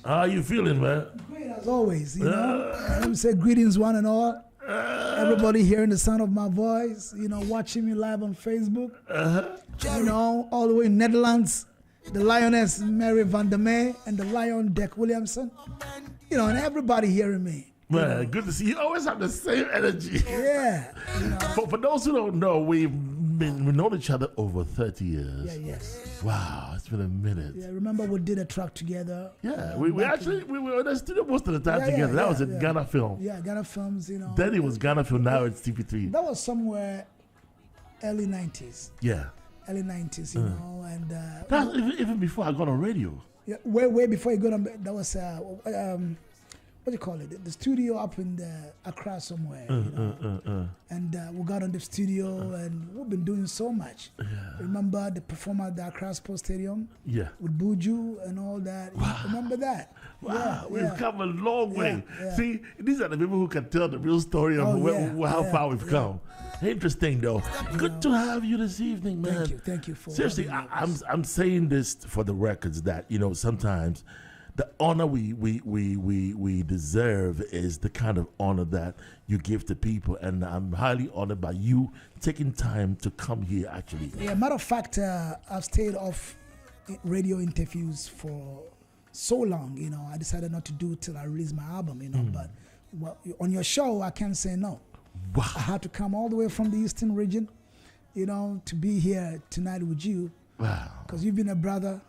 How you feeling, man? Great as always, Let me say greetings, one and all. Everybody hearing the sound of my voice, watching me live on Facebook. All the way in Netherlands, the Lioness Mary Van der Meij and the Lion Dec Williamson. And everybody hearing me. Man, good to see you. You always have the same energy. Yeah. For those who don't know, we've known each other over 30 years. Yeah, yes. Wow, it's been a minute. Yeah, remember we did a track together. Yeah, we were in the studio most of the time together. That was at Ghana Film. Yeah, Ghana Films, Then it was Ghana Film, now it's TP3. That was somewhere early 90s. Yeah. Early 90s, and... That's even before I got on radio. Yeah, way before you got on... That was... what do you call it? The studio up in Accra somewhere. And we got on the studio and we've been doing so much. Yeah. Remember the performance at the Accra Sports Stadium? Yeah. With Buju and all that. Wow. Remember that? Wow, we've come a long way. Yeah. See, these are the people who can tell the real story of how far we've come. Interesting though. Good to have you this evening, man. Thank you for seriously. I'm saying this for the records that sometimes the honor we deserve is the kind of honor that you give to people, and I'm highly honored by you taking time to come here. Actually, yeah. Matter of fact, I've stayed off radio interviews for so long. I decided not to do it till I release my album. But on your show, I can't say no. Wow. I had to come all the way from the Eastern region, to be here tonight with you. Wow. Because you've been a brother.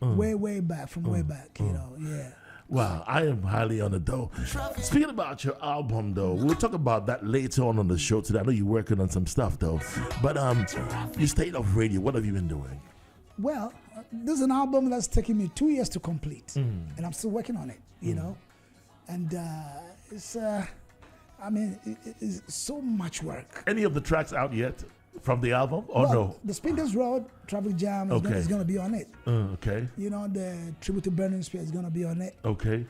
Way back, yeah. Wow, I am highly honored though. Speaking about your album though, we'll talk about that later on the show today. I know you're working on some stuff though, but you stayed off radio. What have you been doing? Well, this is an album that's taken me 2 years to complete, and I'm still working on it, and it's so much work. Any of the tracks out yet? From the album or no? The Spindles Road, Traffic Jam is going to be on it. Okay. The Tribute to Burning Spear is going to be on it. Okay.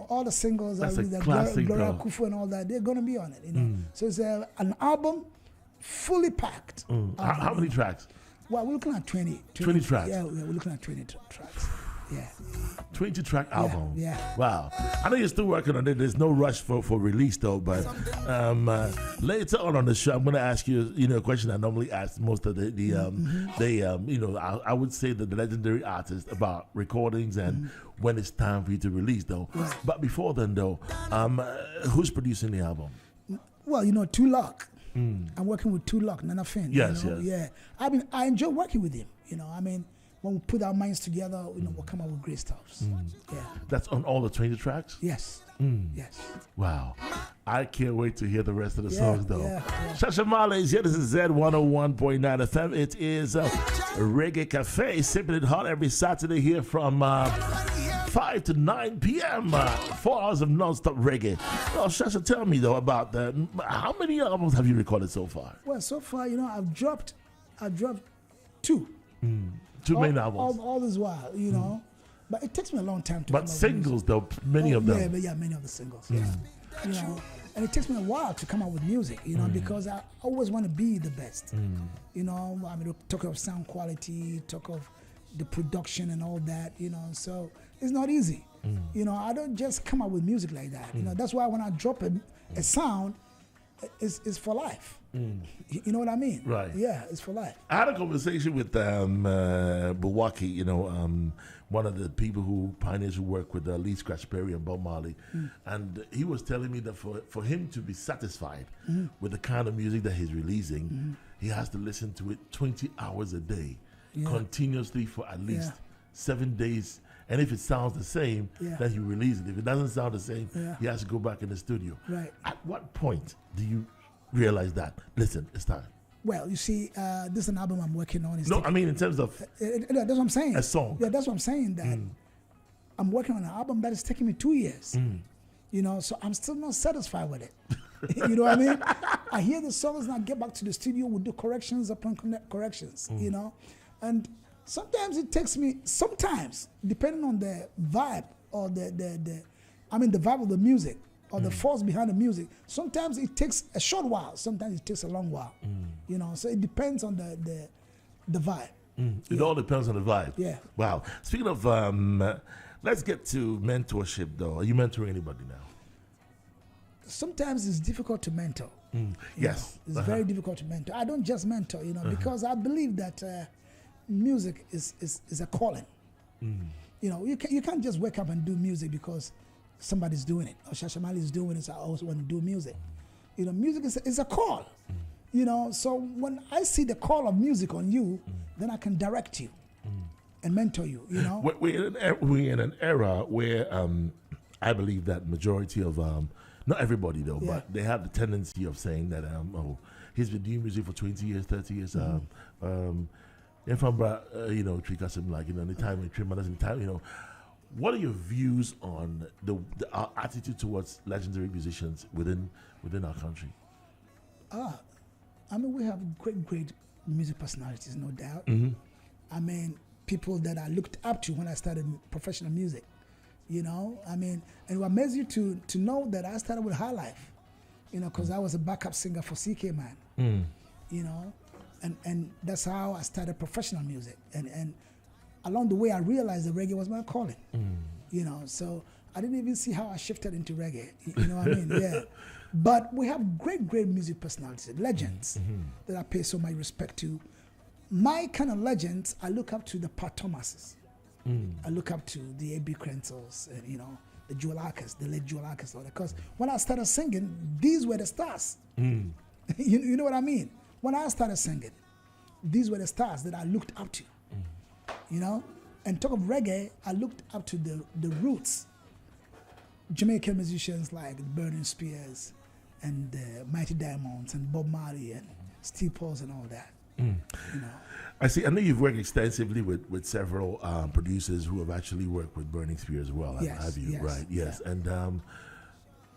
All the singles, that's a classic, Gloria Kufu and all that, they're going to be on it. So it's an album fully packed. How many tracks? Well, we're looking at 20 tracks. Yeah, we're looking at 20 tracks. Yeah. 20-track album. Yeah. Wow. I know you're still working on it. There's no rush for release though, but later on the show, I'm going to ask you, a question I normally ask most of I would say the legendary artists about recordings and when it's time for you to release though. Right. But before then though, who's producing the album? Well, Two Lock. I'm working with Two Lock, Nana Finn. Yes. Yeah. I enjoy working with him. When we put our minds together, we'll come up with great stuff. Yeah. That's on all the 20 tracks? Yes. Yes. Wow. I can't wait to hear the rest of the songs, though. Yeah. Shasha Marley is here. This is Z101.9 FM. It is Reggae Cafe, sipping it hot every Saturday here from 5 to 9 p.m. 4 hours of non-stop reggae. Well, Shasha, tell me, though, about how many albums have you recorded so far? Well, so far, I've dropped 2. Two main albums. All this while, But it takes me a long time to But singles, though, many of them. Yeah, many of the singles, and it takes me a while to come out with music, because I always want to be the best. Talk of sound quality, talk of the production and all that, so it's not easy. I don't just come out with music like that. That's why when I drop a sound, it's for life. You know what I mean? Right. Yeah, it's for life. I had a conversation with Milwaukee, one of the people pioneers who work with Lee Scratch Perry and Bob Marley. And he was telling me that for him to be satisfied with the kind of music that he's releasing, he has to listen to it 20 hours a day, continuously for at least 7 days. And if it sounds the same, then he releases it. If it doesn't sound the same, he has to go back in the studio. Right. At what point do you realize that? Listen, it's time. Well, you see, this is an album I'm working on. In terms of that's what I'm saying. A song. Yeah, that's what I'm saying. That I'm working on an album that is taking me 2 years. So I'm still not satisfied with it. You know what I mean? I hear the songs and I get back to the studio, we do corrections upon corrections. And sometimes it takes me. Sometimes, depending on the vibe or the vibe of the music. Or the force behind the music. Sometimes it takes a short while. Sometimes it takes a long while. So it depends on the vibe. It all depends on the vibe. Yeah. Wow. Speaking of Let's get to mentorship, though. Are you mentoring anybody now? Sometimes it's difficult to mentor. Yes. It's very difficult to mentor. I don't just mentor, because I believe that music is a calling. You can't just wake up and do music because somebody's doing it. Or Shasha Marley is doing it, so I also want to do music. Music is a call. So when I see the call of music on you, then I can direct you and mentor you. We're in an era where I believe that majority of not everybody though, but they have the tendency of saying that he's been doing music for 20 years, 30 years. If I'm treat us like the time we treat mothers in time. What are your views on our attitude towards legendary musicians within our country? We have great music personalities, no doubt. People that I looked up to when I started professional music. And it will amaze you to know that I started with High Life, because I was a backup singer for CK Man, and that's how I started professional music. And along the way, I realized that reggae was my calling, so I didn't even see how I shifted into reggae, you know what I mean? Yeah. But we have great music personalities, legends that I pay so much respect to. My kind of legends, I look up to the Pat Thomases. I look up to the A.B. Crentals and, the Joel Arcus, the late Joel Arcus, because when I started singing, these were the stars. You know what I mean? When I started singing, these were the stars that I looked up to. And talk of reggae, I looked up to the roots. Jamaican musicians like Burning Spears and Mighty Diamonds and Bob Marley and Steve Paul's and all that. I see. I know you've worked extensively with several producers who have actually worked with Burning Spear as well. Yes, have you? yes, Right. Yes. yeah. And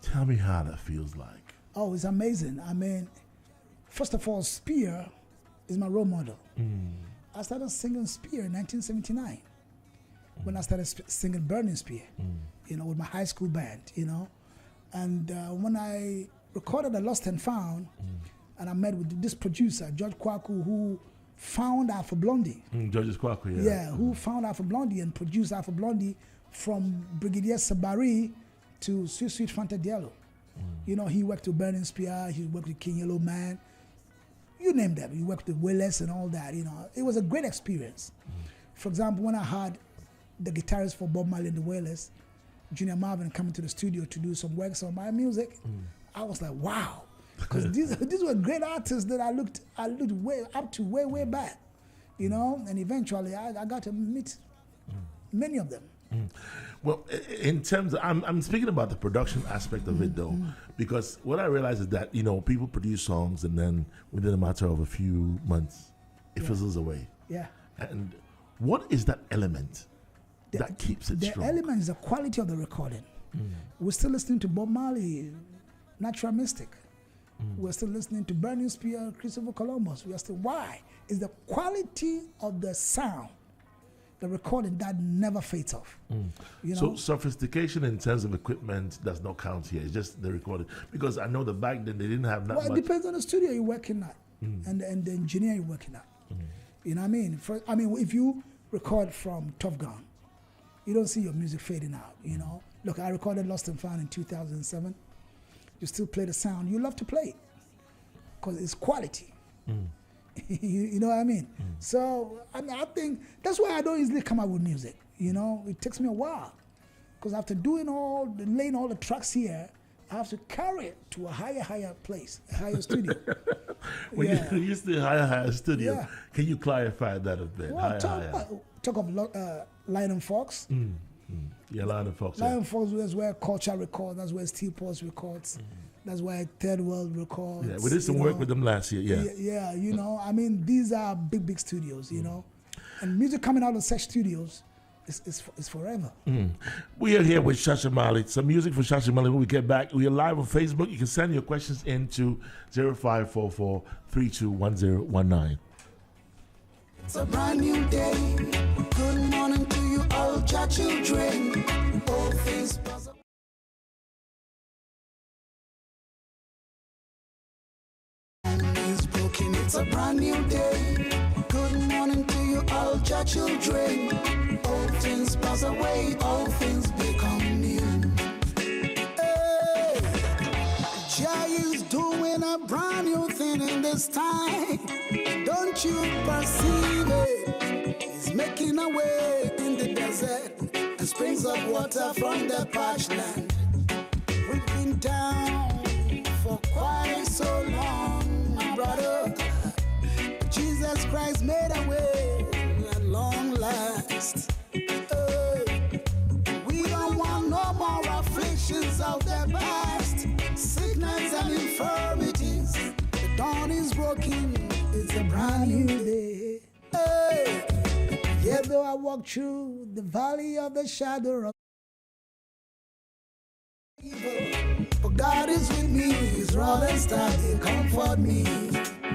tell me how that feels like. Oh, it's amazing. First of all, Spear is my role model. I started singing Spear in 1979 when I started singing Burning Spear, with my high school band, And when I recorded The Lost and Found, and I met with this producer, George Kwaku, who found Alpha Blondie. George Kwaku, yeah. Yeah, who found Alpha Blondie and produced Alpha Blondie from Brigadier Sabari to Sweet Sweet Fanta Diallo. He worked with Burning Spear, he worked with King Yellow Man, you name them. He worked with Willis and all that, It was a great experience. For example, when I had the guitarist for Bob Marley and the Wailers, Junior Marvin, coming to the studio to do some works on my music, I was like, wow. Because these were great artists that I looked way up to way back, and eventually I got to meet many of them. Well, in terms of, I'm speaking about the production aspect of it though, because what I realize is that people produce songs and then within a matter of a few months it fizzles away. Yeah. And what is that element that keeps it strong? The element is the quality of the recording. We're still listening to Bob Marley, Natural Mystic. We're still listening to Burning Spear, Christopher Columbus. Why? It's the quality of the sound, the recording that never fades off. So sophistication in terms of equipment does not count here. It's just the recording. Because I know that back then they didn't have that much. Well, it depends on the studio you're working at and the engineer you're working at. You know what I mean? If you record from Tough Gun, you don't see your music fading out, Look, I recorded Lost and Found in 2007. You still play the sound you love to play it because it's quality. You know what I mean? So I think that's why I don't easily come out with music. It takes me a while because after laying all the tracks here, I have to carry it to a higher place, a higher studio. When you say higher studio, can you clarify that a bit? Well, talk of Lion and Fox. Yeah, Lion and Fox. Lion and Fox, that's where Culture records, that's where Steel Pulse records, that's where Third World records. Yeah, we did some work with them last year, Yeah, these are big studios, And music coming out of such studios is forever. We are here with Shasha Marley. Some music for Shasha Marley. When we get back, we are live on Facebook. You can send your questions into 0544-321019. It's a brand new day. Good morning to you all, your children. All things possible. It's a brand new day. Good morning to you. you, all your children. All things pass away, all things become new. Hey, Jah is doing a brand new thing in this time. Don't you perceive it? He's making a way in the desert and springs of water from the parched land. We've been down for quite so long, my brother. Jesus Christ made a way at long last. We don't want no more afflictions of the past, sickness and infirmities. The dawn is broken, it's a brand new day. Yet though I walk through the valley of the shadow of evil, for God is with me, His rod and staff, they comfort me.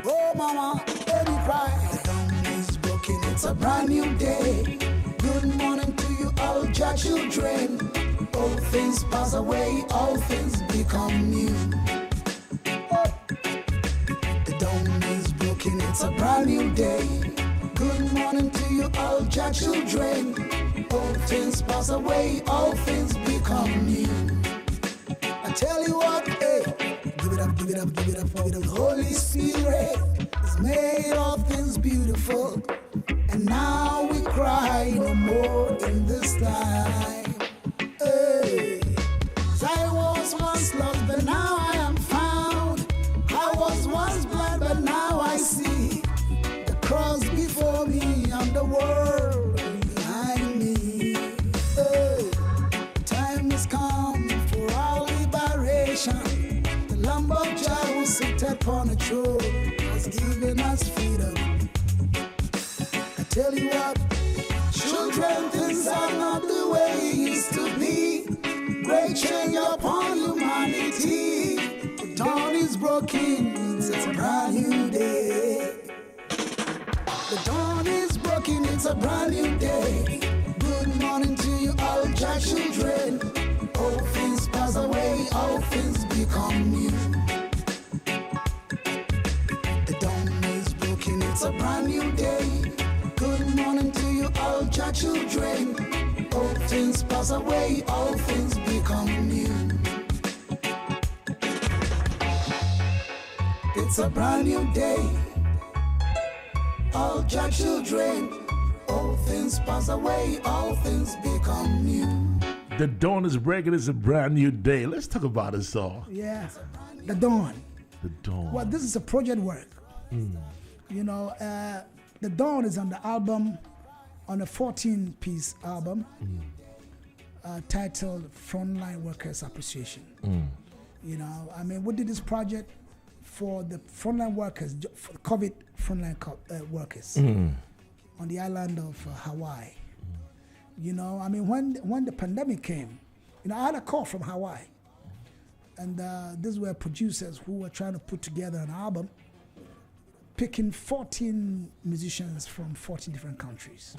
Oh mama, baby cry, the dawn is broken, it's a brand new day. Good morning to you, all your children. All things pass away, all things become new. The dawn is broken, it's a brand new day. Good morning to you, all your children. All things pass away, all things become new. I tell you what, hey, give it up, give it up, give it up, give it up. The Holy Spirit has made all things beautiful. And now we cry no more in this time. Hey, I was once lost, but now I am found. I was once blind, but now I see. The cross before me and the world behind me. Hey, time has come for our liberation. The Lamb of Jah who sitteth upon a throne has given us freedom. I tell you what, children, things are not the way it used to be. Great change upon humanity. The dawn is broken, it's a brand new day. The dawn is broken, it's a brand new day. Good morning to you, all your children. All things pass away, all things become new. The dawn is broken, it's a brand new day. Good morning to you, all your children. All things pass away, all things become new. It's a brand new day. All your children, all things pass away, all things become new. The dawn is breaking, it's a brand new day. Let's talk about this song. Yeah, the dawn. The dawn. Well, this is a project work. You know, the dawn is on the album, on a 14-piece album titled Frontline Workers Appreciation. You know, I mean, we did this project for the frontline workers, for COVID frontline workers on the island of Hawaii. You know, I mean, when the pandemic came, you know, I had a call from Hawaii, and these were producers who were trying to put together an album, picking 14 musicians from 14 different countries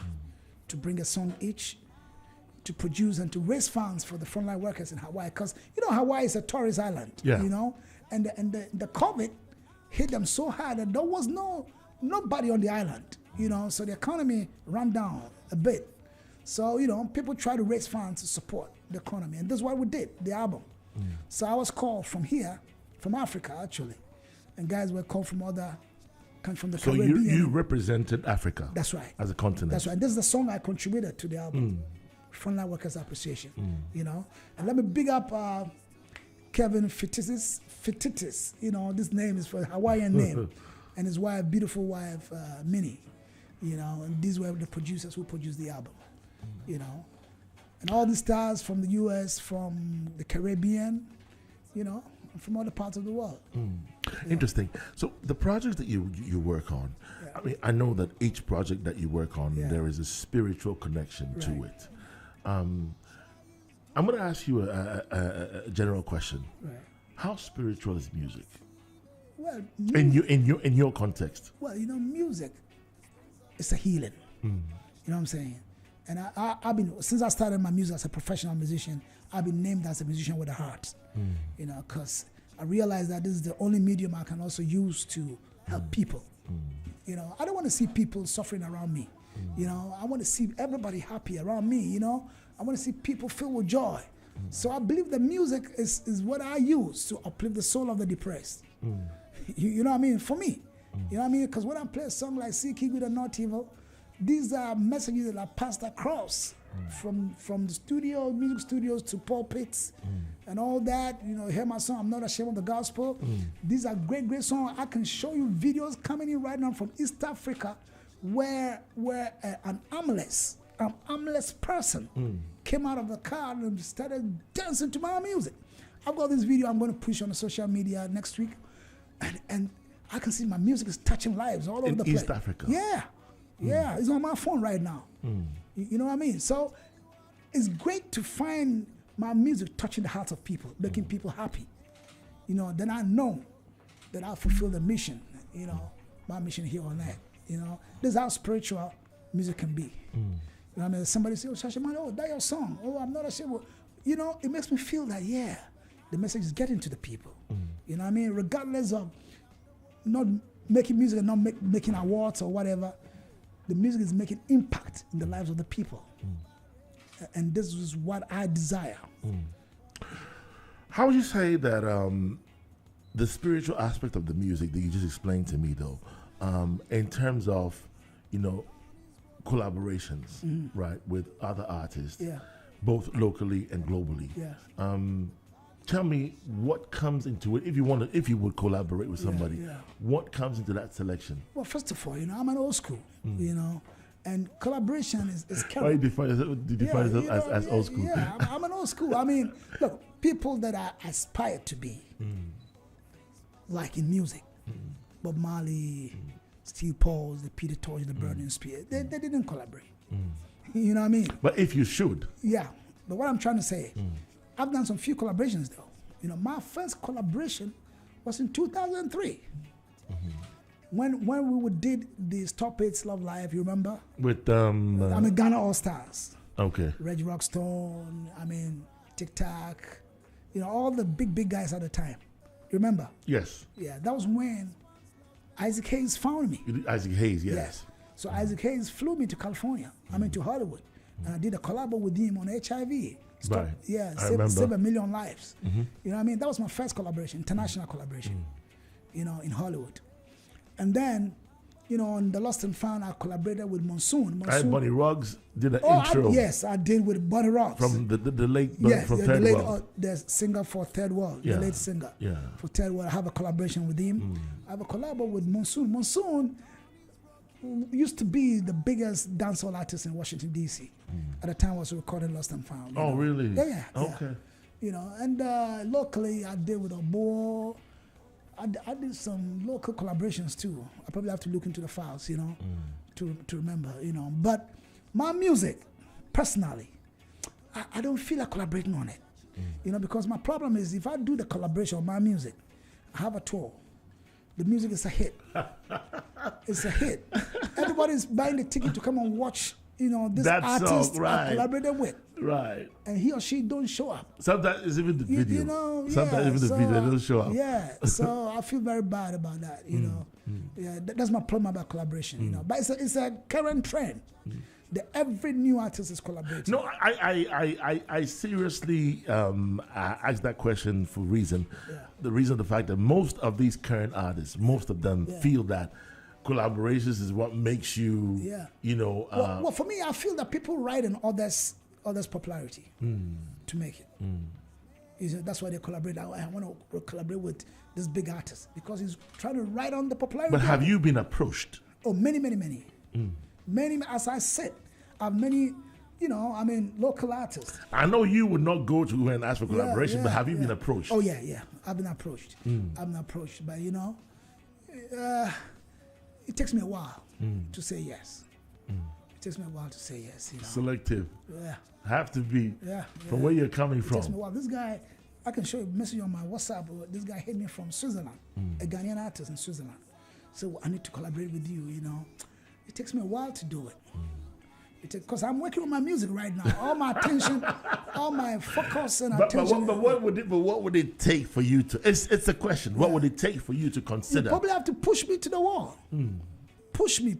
to bring a song each, to produce and to raise funds for the frontline workers in Hawaii. Because, you know, Hawaii is a tourist island, you know, and the COVID hit them so hard that there was nobody on the island, you know, so the economy ran down a bit. So, you know, people try to raise funds to support the economy, and that's what we did, the album. So I was called from here, from Africa, actually, and guys were called from the Caribbean. So you represented Africa. That's right. As a continent. That's right. This is the song I contributed to the album, Frontline Workers Appreciation, you know. And let me big up Kevin Fititis, you know, this name is for a Hawaiian name, and his wife, beautiful wife, Minnie, you know, and these were the producers who produced the album, you know. And all the stars from the US, from the Caribbean, you know, and from other parts of the world. Interesting. So the projects that you work on, I mean, I know that each project that you work on, there is a spiritual connection to it. I'm going to ask you a general question. Right. How spiritual is music? Well, in your context. Well, you know, music is a healing. You know what I'm saying? And I've been, since I started my music as a professional musician, I've been named as a musician with a heart. You know, because I realized that this is the only medium I can also use to help people. You know, I don't want to see people suffering around me. You know, I want to see everybody happy around me, you know. I want to see people filled with joy. So I believe the music is what I use to uplift the soul of the depressed. You know what I mean? For me. You know what I mean? Because when I play a song like Seek Ye Good and Not Evil, these are messages that are passed across from the studio, music studios to pulpits and all that. You know, hear my song, I'm Not Ashamed of the Gospel. These are great, great songs. I can show you videos coming in right now from East Africa where an armless person came out of the car and started dancing to my music. I've got this video I'm going to push on the social media next week, and I can see my music is touching lives all over the place. East Africa. Yeah, it's on my phone right now. You know what I mean? So it's great to find my music touching the hearts of people, making people happy. You know, then I know that I fulfill the mission, you know, my mission here on earth. You know, this is how spiritual music can be. You know what I mean? Somebody say, oh, Shasha, man, oh, that's your song. Oh, I'm not ashamed. You know, it makes me feel that, yeah, the message is getting to the people. You know what I mean? Regardless of not making music and not making awards or whatever, the music is making impact in the lives of the people. And this is what I desire. How would you say that the spiritual aspect of the music that you just explained to me, though, in terms of, you know, collaborations, right, with other artists, both locally and globally. Tell me what comes into it if you would collaborate with somebody. What comes into that selection? Well, first of all, you know, I'm an old school, you know, and collaboration is Why do you define yourself as old school? Yeah, I'm an old school. I mean, look, people that I aspire to be, like in music, Bob Marley, Steve Paul's, the Peter Tosh, the Burning Spear, they didn't collaborate. You know what I mean? But if you should. Yeah, but what I'm trying to say, I've done some few collaborations though. You know, my first collaboration was in 2003. When we did the Stop It's Love Live, you remember? With Ghana All Stars. Okay. Reggie Rockstone, Tic Tac, you know, all the big guys at the time. You remember? Yes. Yeah, that was when Isaac Hayes found me. Isaac Hayes, yes. So Isaac Hayes flew me to California, to Hollywood. And I did a collab with him on HIV. Right. Yeah, I remember. Save a Million Lives. You know what I mean? That was my first collaboration, international collaboration, you know, in Hollywood. And then, you know, on The Lost and Found, I collaborated with Monsoon. Bunny Ruggs did an intro. Yes, I did with Bunny Ruggs. From the late, from Third World. The singer for Third World, the late singer for Third World. I have a collaboration with him. I have a collab with Monsoon. Monsoon used to be the biggest dancehall artist in Washington, D.C. At the time I was recording Lost and Found. Oh, know? really? Yeah. Okay. You know, and locally I did with Obo. I did some local collaborations too. I probably have to look into the files, you know, to remember, you know. But my music, personally, I don't feel like collaborating on it, you know, because my problem is if I do the collaboration on my music, I have a tour. The music is a hit. It's a hit. Everybody's buying the ticket to come and watch, you know, this artist I collaborated with. Right. And he or she don't show up. Sometimes it's even the video. You know, sometimes even the video don't show up. Yeah. So I feel very bad about that, you know. Yeah, that's my problem about collaboration, you know. But it's a current trend. Every new artist is collaborating. No, I seriously asked that question for reason. The reason, the fact that most of these current artists, most of them feel that collaborations is what makes you, you know. Well, for me, I feel that people ride on others' popularity to make it. That's why they collaborate. I want to collaborate with this big artist because he's trying to ride on the popularity. But have you been approached? Oh, many. Many, as I said, I have many, you know, local artists. I know you would not go to and ask for collaboration, but have you been approached? Oh, yeah. I've been approached. I've been approached, but, you know, it takes me a while to say yes. It takes me a while to say yes, you know. Selective. Yeah. Have to be from where you're coming from. It takes me a while. This guy, I can show you a message on my WhatsApp. This guy hit me from Switzerland, a Ghanaian artist in Switzerland. So I need to collaborate with you, you know. It takes me a while to do it. Because I'm working on my music right now. All my attention, all my focus and attention. But what would it take for you to? It's a question. What would it take for you to consider? You probably have to push me to the wall. push me.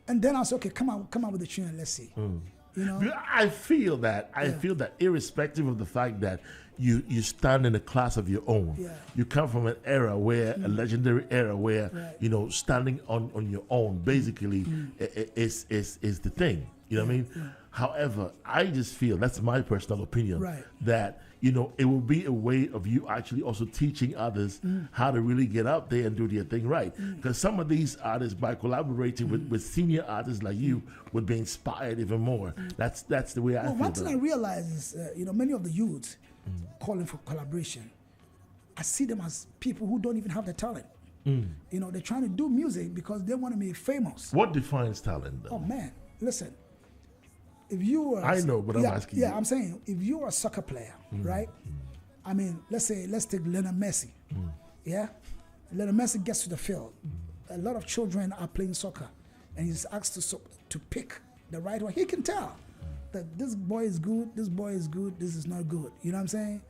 And then I said, okay, come on with the tune and let's see. You know? I feel that. I feel that irrespective of the fact that you stand in a class of your own. Yeah. You come from an era where, a legendary era where, you know, standing on your own basically is the thing. You know what I mean? Yeah. However, I just feel, that's my personal opinion, that, you know, it will be a way of you actually also teaching others how to really get out there and do their thing right. Because some of these artists, by collaborating with senior artists like you, would be inspired even more. That's the way I feel. One thing I realize is, you know, many of the youths calling for collaboration, I see them as people who don't even have the talent. You know, they're trying to do music because they want to be famous. What defines talent, though? Oh, man, listen. If you were, I know, but I'm asking you. Yeah, I'm saying, if you are a soccer player, right? I mean, let's take Lionel Messi. Yeah? Lionel Messi gets to the field. A lot of children are playing soccer, and he's asked to pick the right one. He can tell that this boy is good, this is not good. You know what I'm saying?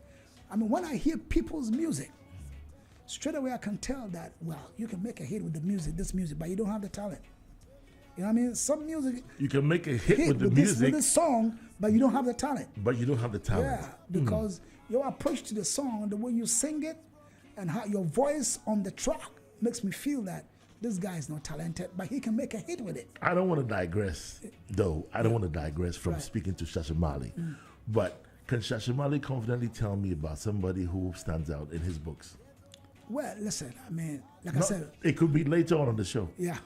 I mean, when I hear people's music, straight away I can tell that, well, you can make a hit with this music, but you don't have the talent. You know what I mean? Some music... You can make a hit with the music. With this song, but you don't have the talent. Yeah, because your approach to the song, the way you sing it, and how your voice on the track makes me feel that this guy is not talented, but he can make a hit with it. I don't want to digress, though. I don't want to digress from speaking to Shasha Marley. But can Shasha Marley confidently tell me about somebody who stands out in his books? Well, listen, I mean, I said... It could be later on the show. Yeah.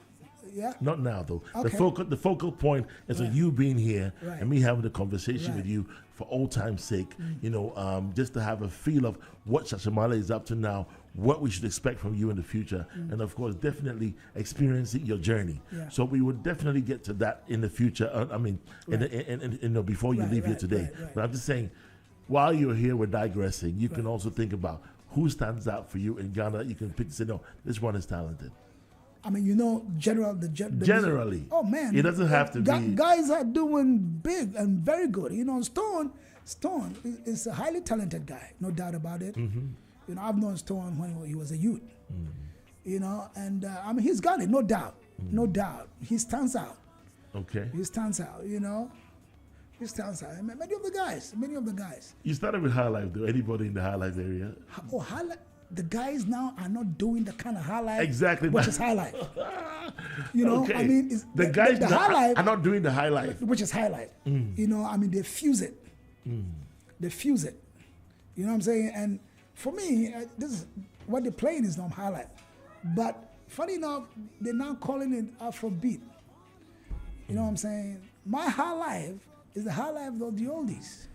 Yeah. Not now, though. Okay. The focal point is on you being here and me having a conversation with you for old time's sake. You know, just to have a feel of what Shasha Marley is up to now, what we should expect from you in the future, and of course, definitely experiencing your journey. Yeah. So we would definitely get to that in the future. I mean, before you leave here today. But I'm just saying, while you're here, we're digressing. You can also think about who stands out for you in Ghana. You can pick and say, no, this one is talented. I mean, you know, generally. Generally. Oh, man. It doesn't have to be. Guys are doing big and very good. You know, Stone is a highly talented guy, no doubt about it. You know, I've known Stone when he was a youth. You know, and I mean, he's got it, no doubt. No doubt. He stands out. Okay. He stands out, you know. He stands out. I mean, many of the guys. You started with High Life, though. Anybody in the High Life area? Oh, High Life. The guys now are not doing the kind of high life, which is high life. You know, okay. I mean, the guys the high life are not doing the high life, which is high life. You know, I mean, they fuse it. They fuse it. You know what I'm saying? And for me, this is what they're playing is not high life. But funny enough, they're now calling it Afrobeat. You know what I'm saying? My high life is the high life of the oldies.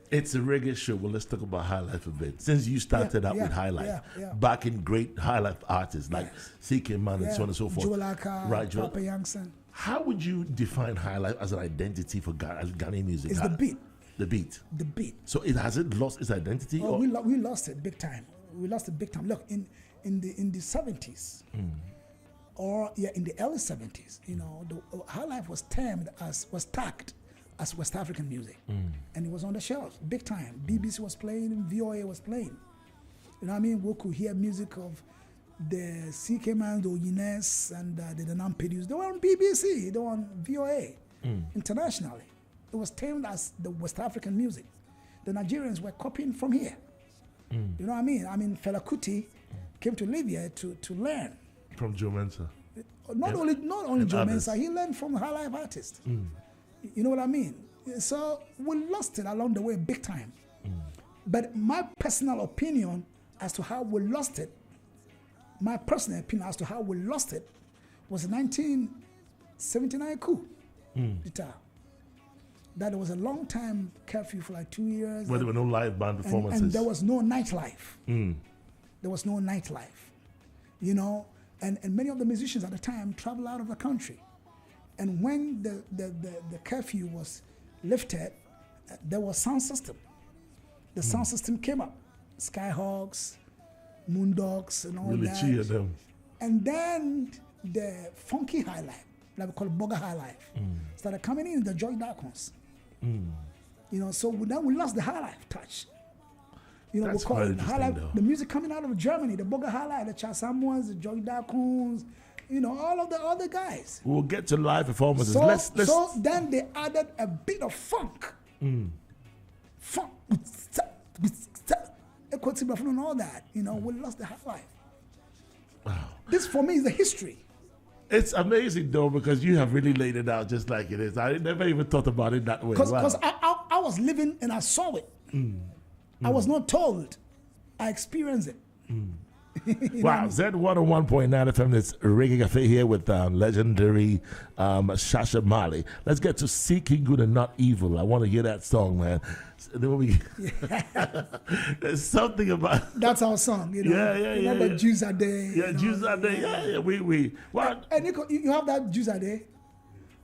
It's a reggae show. Well, let's talk about High Life a bit. Since you started out with High Life, back in great High Life artists like CK Man and so on and so forth. Joelaka, Papa Youngson. How would you define High Life as an identity for Ghanaian music? It's the beat. The beat. The beat. So has it lost its identity? Oh, we lost it big time. We lost it big time. Look, in the 70s, or in the early 70s, you know, the High Life was tagged as West African music, and it was on the shelves big time. BBC was playing, and VOA was playing. You know what I mean? We could hear music of the CK Man, the Oyines, and the Danam Pedus. They were on BBC, they were on VOA internationally. It was termed as the West African music. The Nigerians were copying from here. You know what I mean? I mean, Fela Kuti came to Libya to learn from Joe Mensa. Not only Joe Mensa, he learned from High Life artists. You know what I mean? So we lost it along the way big time. But my personal opinion as to how we lost it, was the 1979 coup. That there was a long time curfew for like 2 years. Where there were no live band performances. And there was no nightlife. There was no nightlife. You know, and many of the musicians at the time traveled out of the country. And when the curfew was lifted, there was sound system. The sound system came up. Skyhawks, Moondogs, and all really that. Cheer them. And then the funky high life, like we call it Bogger High Life, started coming in the Joy Darkons. You know, so then we lost the high life touch. You know, That's we call it quite high life, though. the music coming out of Germany, the Bogger High Life, the Chasamuans, the Joy Darkons, all of the other guys. We'll get to live performances. So, Let's so then they added a bit of funk. Funk. And all that. We lost the high life. Wow. This for me is the history. It's amazing though, because you have really laid it out just like it is. I never even thought about it that way. Because I was living and I saw it. I was not told. I experienced it. Wow, Z101.9 FM. It's Reggae Cafe here with legendary Shasha Marley. Let's get to Seeking Good and Not Evil. I want to hear that song, man. There's something about that's our song, Remember Juice a Day. Yeah, Juice a Day. Yeah. We what? And you have that Juice a Day.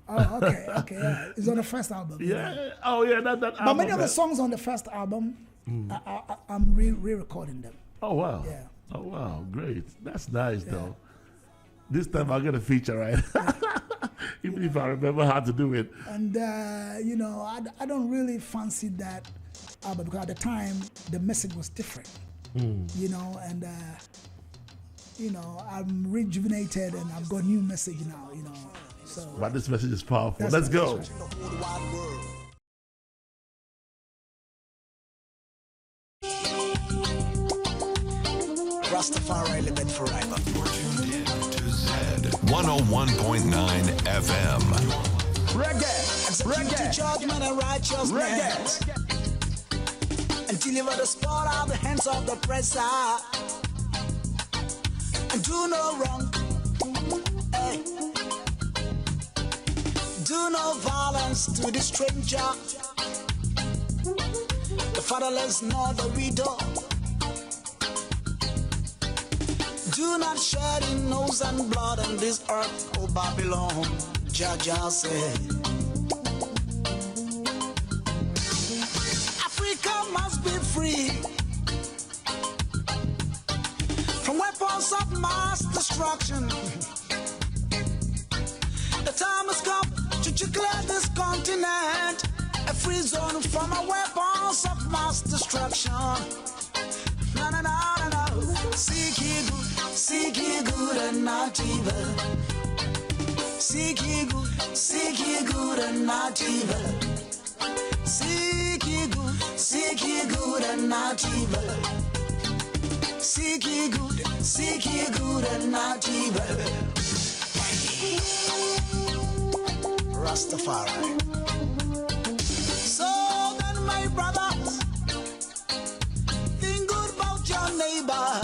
Oh, okay. Yeah. It's on the first album. Yeah. Oh, yeah. That album. But many of the songs on the first album, I'm re-recording them. Oh wow. Yeah. Oh wow, great. That's nice though. This time I'll get a feature, right? Even if I remember how to do it. And I don't really fancy that album because at the time the message was different. And I'm rejuvenated and I've got new message now. So. But this message is powerful. Let's go. Rastafari live it forever. You're tuned in to Z 101.9 FM. Reggae, judgment and righteousness. And deliver the sport out of the hands of the oppressor. And do no wrong. Hey. Do no violence to the stranger. The fatherless nor the widow. Do not shed in nose and blood on this earth, O Babylon, Jaja said. Africa must be free from weapons of mass destruction. The time has come to declare this continent a free zone from our weapons of mass destruction. No. Seek ye good and not evil. Seek ye good and not evil. Seek ye good and not evil. Seek ye good and not evil. Rastafari. So then, my brothers, think good about your neighbor.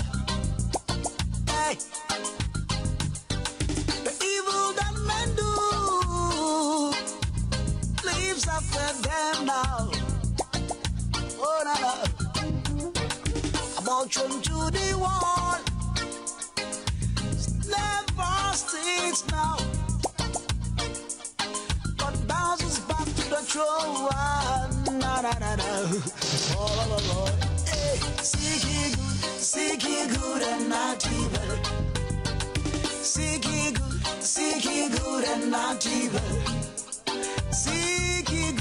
Hey. The evil that men do leaves after them now. Oh, no. About you to the wall. Never sticks now. But bounces back to the throne. No. Oh, hey. Seek ye good and not evil. Seek ye good and not evil. Seek ye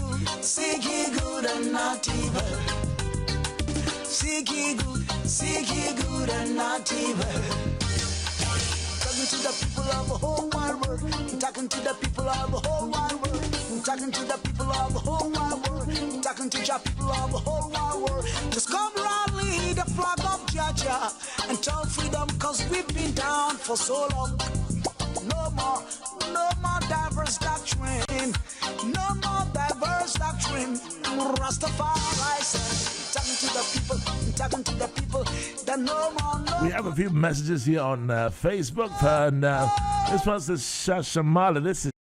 good and not evil. Seek ye good and not evil. Talking to the people of the whole wide world. I'm talking to the people of the whole wide world. I'm talking to the people of the whole wide world. I'm talking to the people of the whole wide world. Just come rally the flag of Georgia and tell freedom, cause we've been down for so long. No more diverse doctrine. No more diverse doctrine. Rastafari said, talking to the people that no more. We have a few messages here on Facebook, and this one says Shasha Marley. This is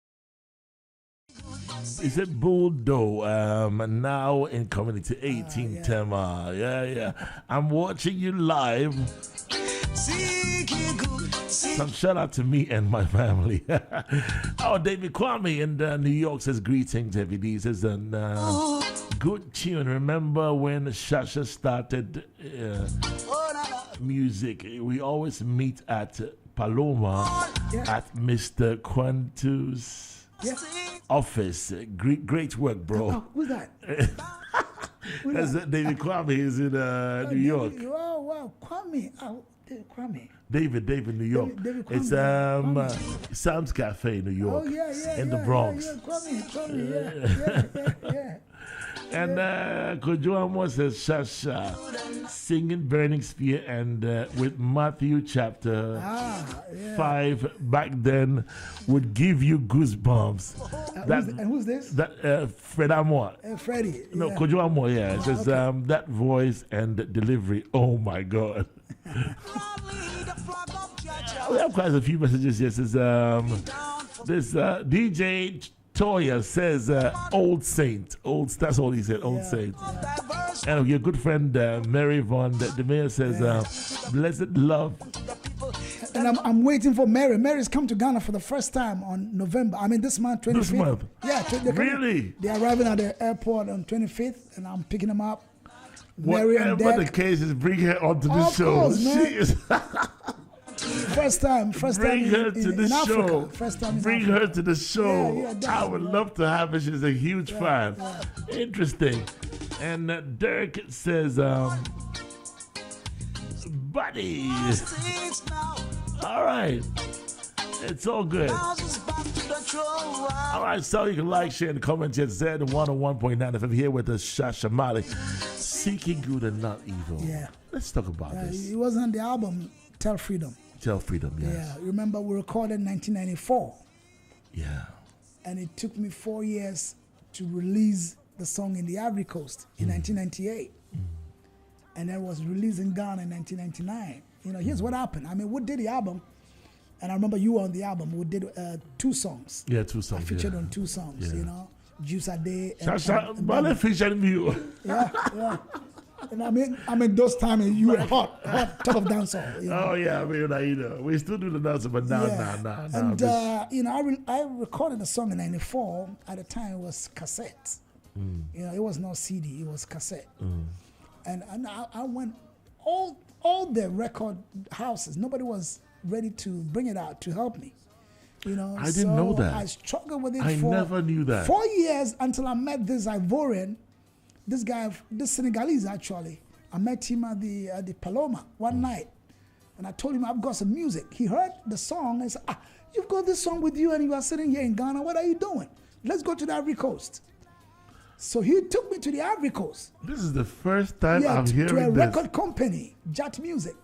it Bulldo, now in Community 18 Tema. Yeah. I'm watching you live. Some shout out to me and my family. Oh, David Kwame in New York says greetings, every day. He says good tune. Remember when Shasha started music? We always meet at Paloma at Mr. Quantu's office. Great work, bro. Oh, who's that? That's David Kwame. He's in New York. Wow, Kwame. David, New York. David It's Kwame. Sam's Cafe, New York. Oh yeah, in the Bronx. Kwame, yeah. And Kojoamo says Shasha singing Burning Spear and with Matthew chapter 5 back then would give you goosebumps. Who's this? That Fred Amor. Freddie. No, Kojoamo, yeah. It says that voice and delivery. Oh my God. We have quite a few messages here. It says this DJ Toya says Old Saint. That's all he said, Old Saint. And your good friend Mary Von the mayor says blessed love. And I'm waiting for Mary. Mary's come to Ghana for the first time on November. I mean this month, 25th. This month? Yeah. Really? They're arriving at the airport on 25th and I'm picking them up. Mary and Whatever Dad. the case is, bring her onto the show. Course, man. She is First time bring her to the in show. Africa. First time in Bring Africa. her to the show. Yeah, I would love to have her. She's a huge fan. Interesting. And Dirk says, buddy. All right. It's all good. All right, so you can like, share, and comment. Just said 101.9 FM here with the Shasha Marley. Seeking good and not evil. Yeah. Let's talk about this. It wasn't on the album Tell Freedom. Tell Freedom, yes. Yeah. Remember we recorded in 1994. Yeah. And it took me 4 years to release the song in the Ivory Coast in 1998. And then was released in Ghana in 1999. You know, here's what happened. I mean, we did the album. And I remember you were on the album. We did 2 songs. Yeah, 2 songs. I featured on 2 songs, you know. Juice a Day. Shasha, Marley featured you. Yeah. And I mean, those times you were hot top of dancehall. You know? Oh yeah, I mean, you know, we still do the dancing, but nah. And you know, I recorded a song in '94. At the time, it was cassette. You know, it was not CD; it was cassette. And I went all the record houses. Nobody was ready to bring it out to help me. You know, I didn't know that. I struggled with it. I never knew that. 4 years until I met this Ivorian. This guy, this Senegalese actually, I met him at the Paloma one night, and I told him I've got some music. He heard the song and said, "You've got this song with you, and you are sitting here in Ghana. What are you doing? Let's go to the Ivory Coast." So he took me to the Ivory Coast. This is the first time I'm hearing to a this. record company, Jat Music.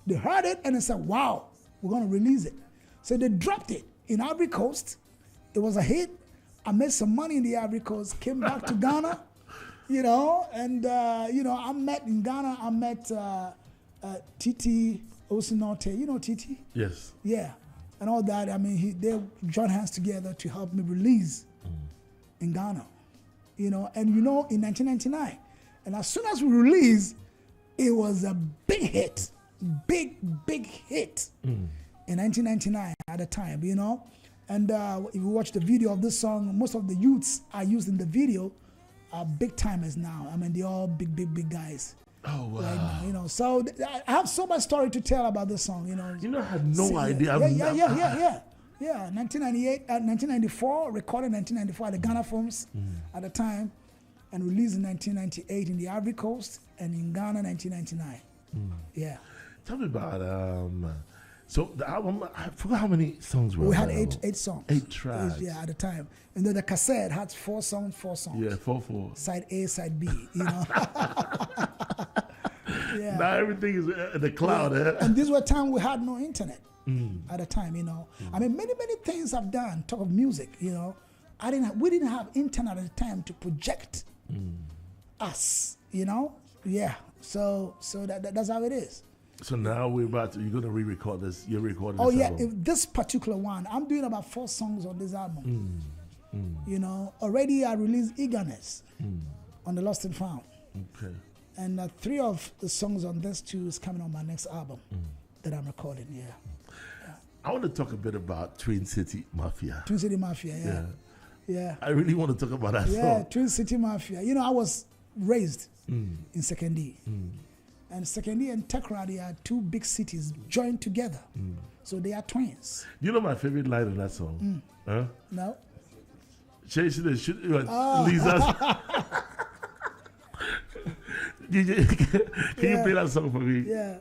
They heard it and they said, "Wow, we're gonna release it." So they dropped it in Ivory Coast. It was a hit. I made some money in the Ivory Coast. Came back to Ghana. You know, and you know, I met Titi Osinote. You know Titi? Yes. Yeah, and all that. I mean, they joined hands together to help me release in Ghana. You know, and you know, in 1999, and as soon as we released, it was a big hit, big hit in 1999 at the time. You know, and if you watch the video of this song, most of the youths I used in the video are big timers now. I mean, they're all big guys. Oh, wow. Right now, you know. So I have so much story to tell about this song, you know. You know, I had no idea. Yeah, 1994, recorded in 1994 at the Ghana Films at the time, and released in 1998 in the Ivory Coast, and in Ghana, 1999. Yeah. Tell me about, so the album, I forgot how many songs were We on had the album. 8 songs. 8 tracks. Yeah, at the time. And then the cassette had 4 songs. Yeah, 4. Side A, side B, you know. Yeah. Now everything is in the cloud. Yeah. And these were times we had no internet at the time, you know. I mean, many things I've done, talk of music, you know. We didn't have internet at the time to project us, you know. Yeah. So that's how it is. So now you're going to re-record this. You're recording Oh this yeah, album. if this particular one, I'm doing about 4 songs on this album. You know, already I released Eagerness on the Lost and Found. Okay. And 3 of the songs on this too is coming on my next album that I'm recording. Yeah. I want to talk a bit about Twin City Mafia. Twin City Mafia. Yeah. I really want to talk about that Yeah, song. Twin City Mafia. You know, I was raised in Second D. And Second D and Takoradi are 2 big cities joined together. So they are twins. You know my favorite line in that song? Huh? No? Lisa's. Can you play that song for me? Yeah.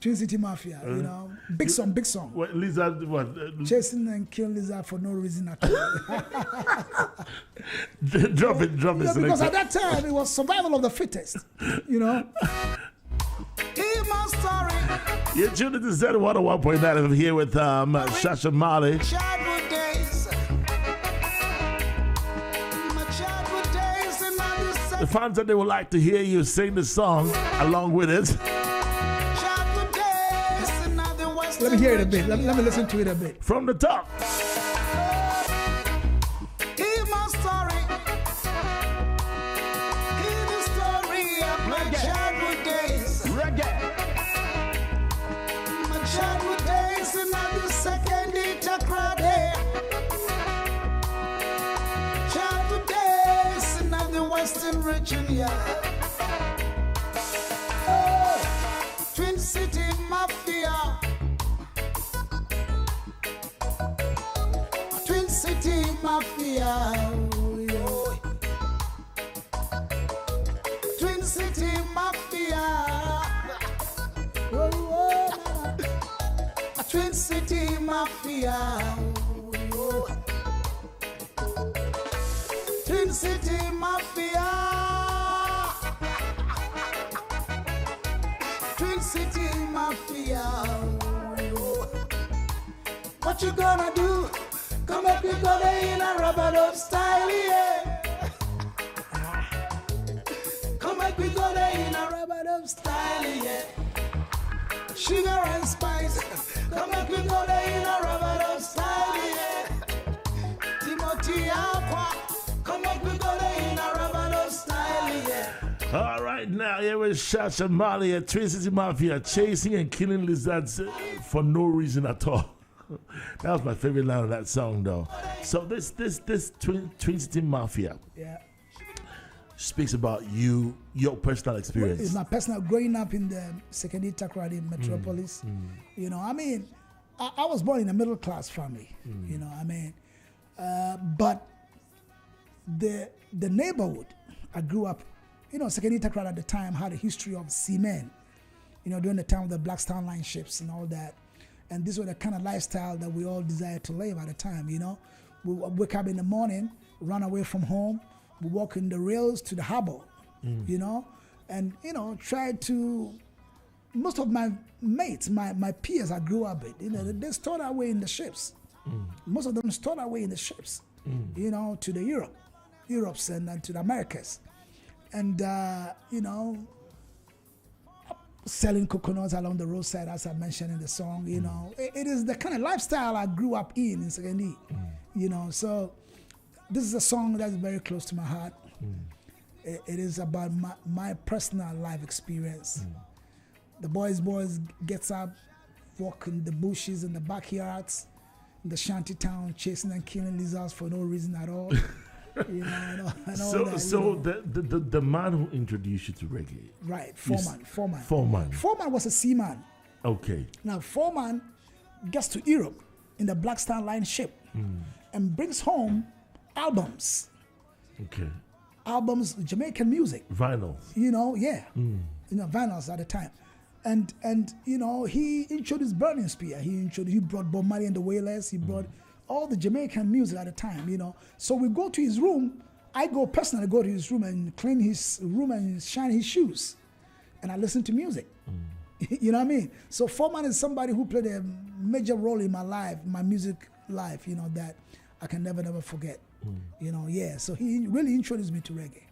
Twin City Mafia, you know, big song. What, Lizard, what? Chasing and killing lizard for no reason at all. Drop it. Yeah, because at that time it was survival of the fittest, you know. You're tuned into Z101.9. I'm here with Shasha Marley. Childhood days. My childhood days and now you say The fans that they would like to hear you sing the song along with it. childhood days and now the Western Let me hear it a bit. Let me listen to it a bit. From the top. Hear my story. Hear the story of my childhood days. Reggae. My childhood days and now the second Itakrade. Childhood days and now the Western region, yeah. Oh, Twin City Mafia. Twin City Mafia. Oh, Twin City Mafia. Twin City Mafia. Oh, Twin City Mafia. Twin City Mafia. Oh, what you gonna do? Come up, we go there in a rubber dub style, yeah. Come up, we go there in a rubber dub style, yeah. Sugar and spice. Come up, we go there in a rubber dub style, yeah. Timothy Aqua. Come up, we go there in a rubber dub style, yeah. All right, now here with Shasha Marley at Twin City Mafia, chasing and killing lizards for no reason at all. That was my favorite line of that song, though. So this Twin City Mafia Yeah. speaks about you, your personal experience. It's my personal growing up in the Sekedi Takrady metropolis. You know, I mean, I was born in a middle class family. You know, I mean, but the neighborhood I grew up, you know, Sekedi Takrady at the time had a history of cement. You know, during the time of the Blackstown line ships and all that. And this was the kind of lifestyle that we all desired to live at the time, you know. We wake up in the morning, run away from home, we walk in the rails to the harbor, you know, and, you know, try to, most of my mates, my peers I grew up with, you know, they stored away in the ships. Most of them stored away in the ships, you know, to the Europes and to the Americas. And, you know, selling coconuts along the roadside, as I mentioned in the song, you know. It is the kind of lifestyle I grew up in Sekendi, you know. So this is a song that's very close to my heart. It is about my personal life experience. The boys gets up, walk in the bushes, in the backyards, in the shanty town, chasing and killing lizards for no reason at all. You know, and all that, so the man who introduced you to reggae, right? Foreman. Foreman was a seaman. Okay. Now Foreman gets to Europe in the Blackstown line ship and brings home albums. Okay. Albums, Jamaican music. Vinyls. You know, yeah. You know, vinyls at the time. And you know, he introduced Burning Spear. He brought Bob Marley and the Wailers. He brought all the Jamaican music at the time, you know. So we go to his room. I personally go to his room and clean his room and shine his shoes. And I listen to music. You know what I mean? So Foreman is somebody who played a major role in my life, my music life, you know, that I can never forget. You know, yeah. So he really introduced me to reggae.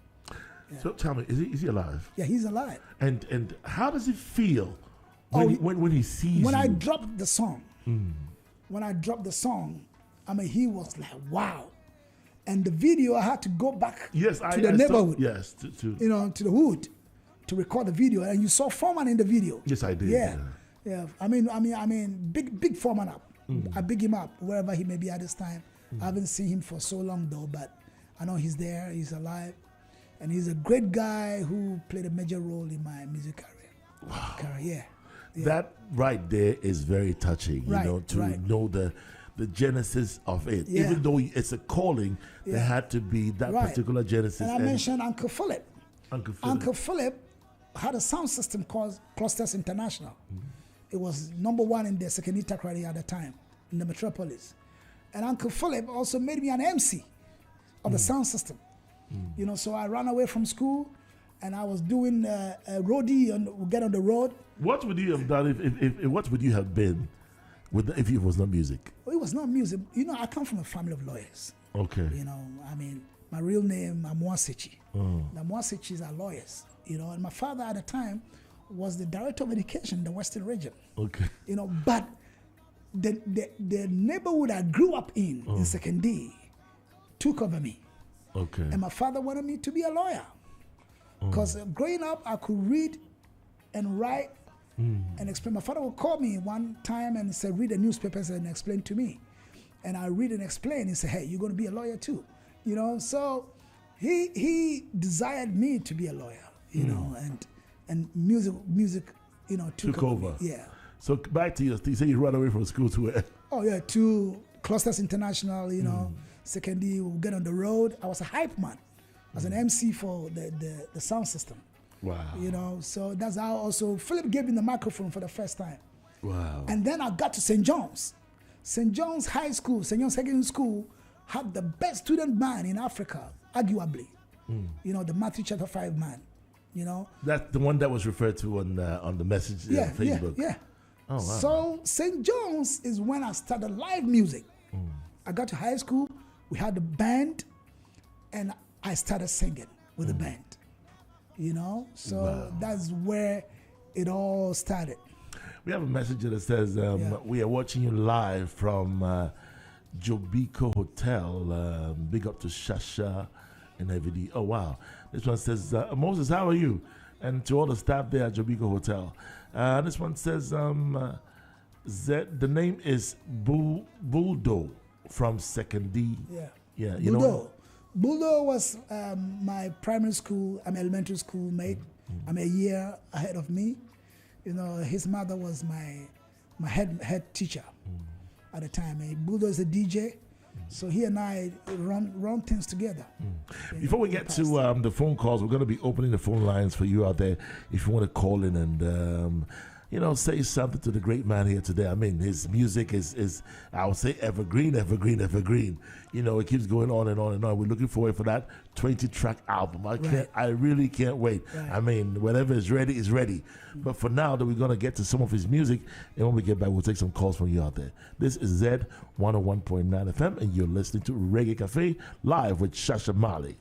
Yeah. So tell me, is he alive? Yeah, he's alive. And how does it feel when he sees when you? I dropped the song? When I dropped the song, I mean, he was like, wow. And the video, I had to go back to the neighborhood. Yes, you know, to the hood to record the video. And you saw Foreman in the video. Yes, I did. Yeah. I mean, big Foreman up. I big him up wherever he may be at this time. I haven't seen him for so long though, but I know he's there, he's alive. And he's a great guy who played a major role in my music career. Wow. Yeah. That right there is very touching, right, you know, to know the genesis of it. Yeah. Even though it's a calling, there had to be that particular genesis. And I mentioned Uncle Philip. Uncle Philip. Uncle Philip had a sound system called Clusters International. It was #1 in the Sekenita Takrady at the time in the metropolis. And Uncle Philip also made me an MC of the sound system. You know, so I ran away from school and I was doing a roadie and get on the road. What would you have done if what would you have been if it was not music? Well, it was not music. You know, I come from a family of lawyers. Okay. You know, I mean, my real name, Amwasichi. The Amwasichis are lawyers. You know, and my father at the time was the director of education in the Western region. Okay. You know, but the neighborhood I grew up in Sekendi took over me. Okay. And my father wanted me to be a lawyer. Because growing up, I could read and write and explain. My father would call me one time and said, read the newspapers and explain to me. And I read and explain. He said, hey, you're going to be a lawyer too. You know, so he desired me to be a lawyer, you know, and music, you know, took over. Yeah. So back to you say you ran away from school to where? Oh, yeah, to Clusters International, you know, secondly, we'll get on the road. I was a hype man. I was an MC for the sound system. Wow. You know, so that's how also Philip gave me the microphone for the first time. Wow. And then I got to St. John's. St. John's High School, St. John's Secondary School had the best student band in Africa, arguably. You know, the Matthew chapter 5 man, you know. That's the one that was referred to on the message on Facebook. Yeah. Oh, wow. So St. John's is when I started live music. I got to high school, we had the band, and I started singing with the band. You know, so that's where it all started. We have a message that says, we are watching you live from Jobiko Hotel. Big up to Shasha and everything. Oh, wow. This one says, Moses, how are you? And to all the staff there at Jobiko Hotel. This one says, the name is Buldo from Second D. Yeah, you know. Buldo was my primary school, elementary school mate. I'm a year ahead of me. You know, his mother was my head teacher at the time. Buldo is a DJ, so he and I run things together. Before we get to the phone calls, we're going to be opening the phone lines for you out there if you want to call in and you know, say something to the great man here today. I mean, his music is I would say evergreen. You know, it keeps going on and on and on. We're looking forward for that 20-track album. I really can't wait. Right. I mean, whenever it's ready, it's ready. But for now, that we're going to get to some of his music, and when we get back, we'll take some calls from you out there. This is Z 101.9 FM, and you're listening to Reggae Cafe live with Shasha Marley.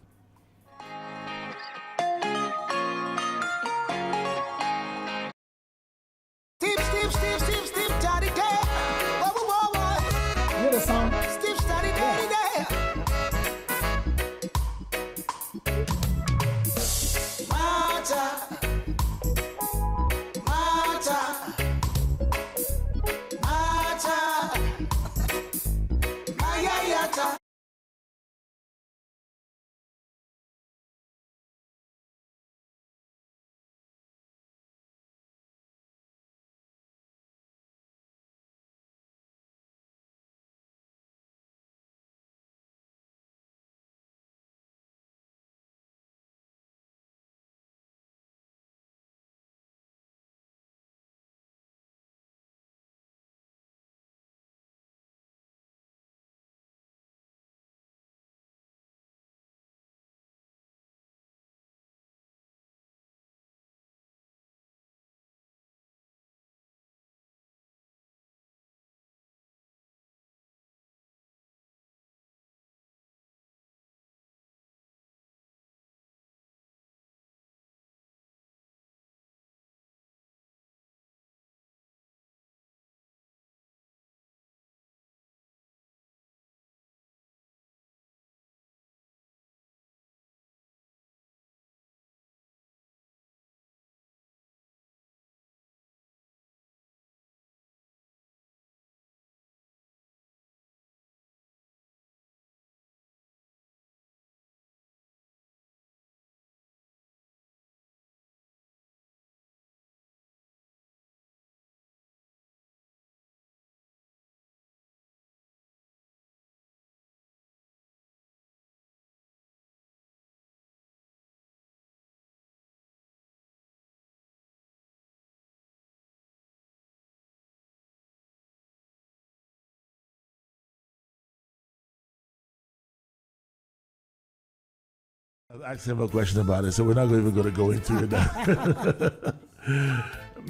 asked him a question about it, so we're not even going to go into it now.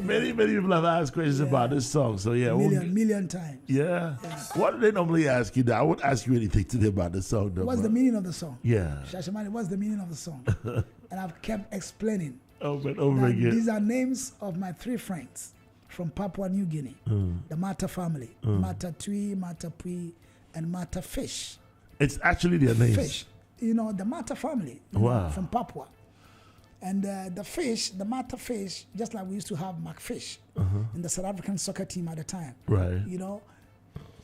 Many people have asked questions about this song, so yeah. Million times. Yeah. What do they normally ask you? I won't ask you anything today about the song, though. What's the meaning of the song? Yeah. Shasha Marley, what's the meaning of the song? And I've kept explaining. Over and over again. These are names of my 3 friends from Papua New Guinea, the Mata family. Mata Tui, Mata Pui, and Mata Fish. It's actually their names. Fish. The Mata family from Papua. And the Mata Fish, just like we used to have McFish in the South African soccer team at the time. Right.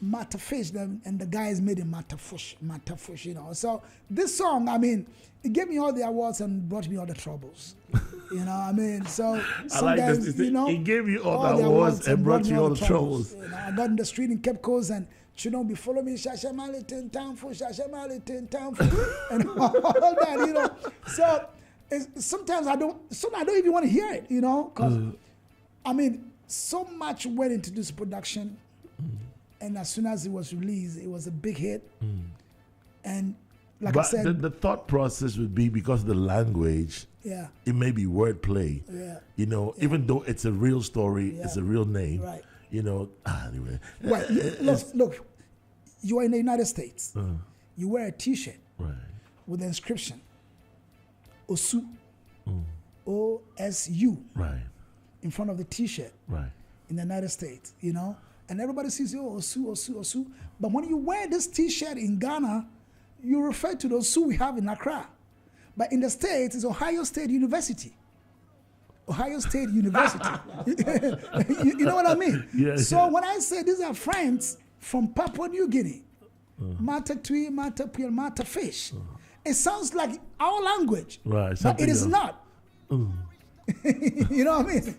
Mata Fish, and the guys made it Mata Fish, So this song, it gave me all the awards and brought me all the troubles. So sometimes, it gave you all the awards and brought you all the troubles. I got in the street in Cape Coast and be follow me, Shasha Marley, town for Shasha Marley, town for, and all that, So sometimes I don't even want to hear it, because so much went into this production, and as soon as it was released, it was a big hit. And like I said, the thought process would be because of the language. Yeah, it may be wordplay. Yeah, even though it's a real story, it's a real name. Right. Anyway. Right. Look, you are in the United States. You wear a T-shirt with the inscription Osu, O-S-U, in front of the T-shirt in the United States, and everybody sees, Osu, Osu, Osu. But when you wear this T-shirt in Ghana, you refer to the Osu we have in Accra. But in the States, it's Ohio State University. Ohio State University. You know what I mean? Yeah, so when I say these are friends from Papua New Guinea, Mata Tui, Mata Pui, Mata Fish, it sounds like our language, right? But it is not. You know what I mean?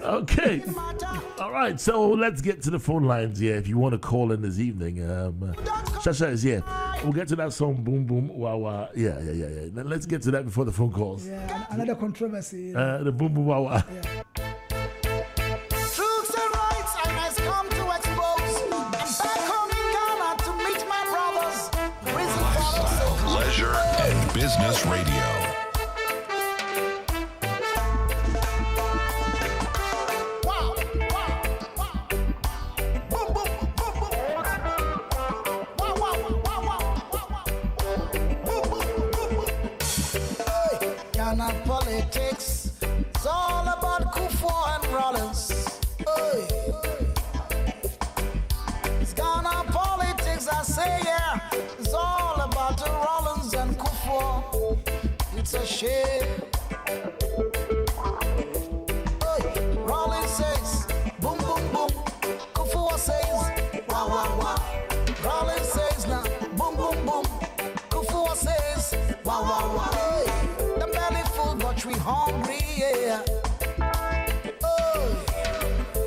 Okay. All right. So let's get to the phone lines here. If you want to call in this evening, Shasha is here. We'll get to that song, Boom Boom Wah Wah. Yeah. Let's get to that before the phone calls. Yeah, another controversy. The Boom Boom Wah Wah. Yeah. Truths and rights I must come to expose. I'm back home in Ghana to meet my brothers. Lifestyle, leisure, and business radio. Politics, it's all about Kufo and Rollins. Hey. It's Ghana politics, I say, yeah. It's all about the Rollins and Kufo. It's a shame. Hey. Rollins says, boom, boom, boom. Kufo says, wah, wah, wah. Rollins says, now, boom, boom, boom. Kufo says, wah, wah, wah. Hey. But we hungry, yeah. Oh,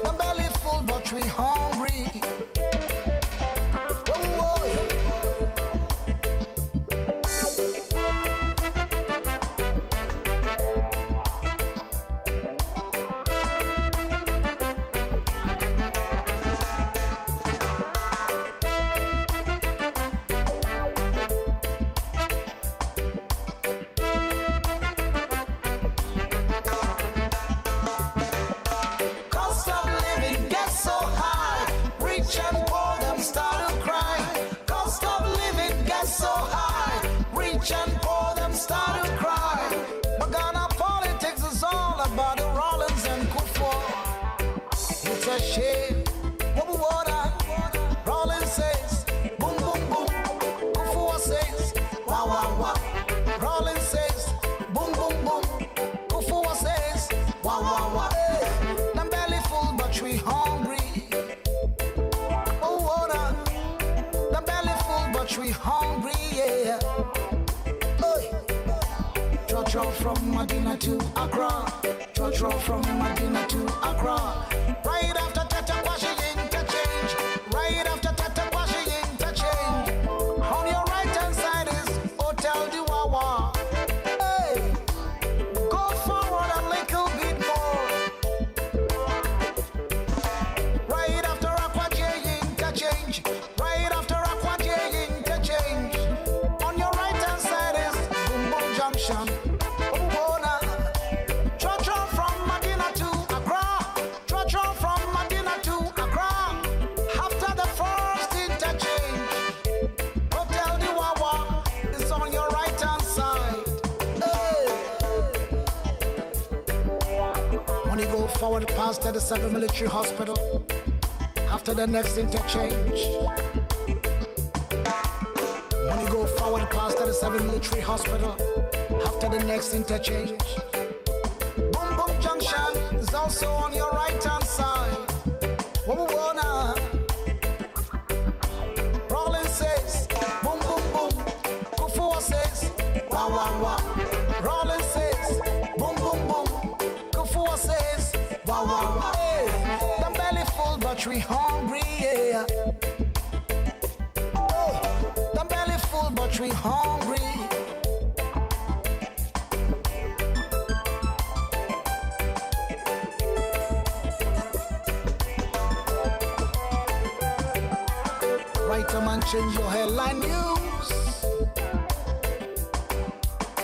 the belly full, but we hungry. From Medina to Accra, Trotro from Medina to Accra. Right after Tata Kwashe interchange, right after Tata Kwashe interchange. On your right hand side is Hotel Duwawa. Hey, go forward a little bit more. Right after Akwaje interchange, right after Akwaje interchange. On your right hand side is Money go forward past 37 military hospital. After the next interchange. Money go forward past 37 military hospital. After the next interchange. Boom Boom Junction is also on your right hand side. Whoa, whoa, now. Rollins says, boom, boom, boom. Kufuor says, wah, wah, wah. Rollins says, boom, boom, boom. Kufuor says, wah, wah, wah. Hey, the belly full, but we hungry, yeah. Oh, the belly full, but we hungry. Write a man, change your headline news.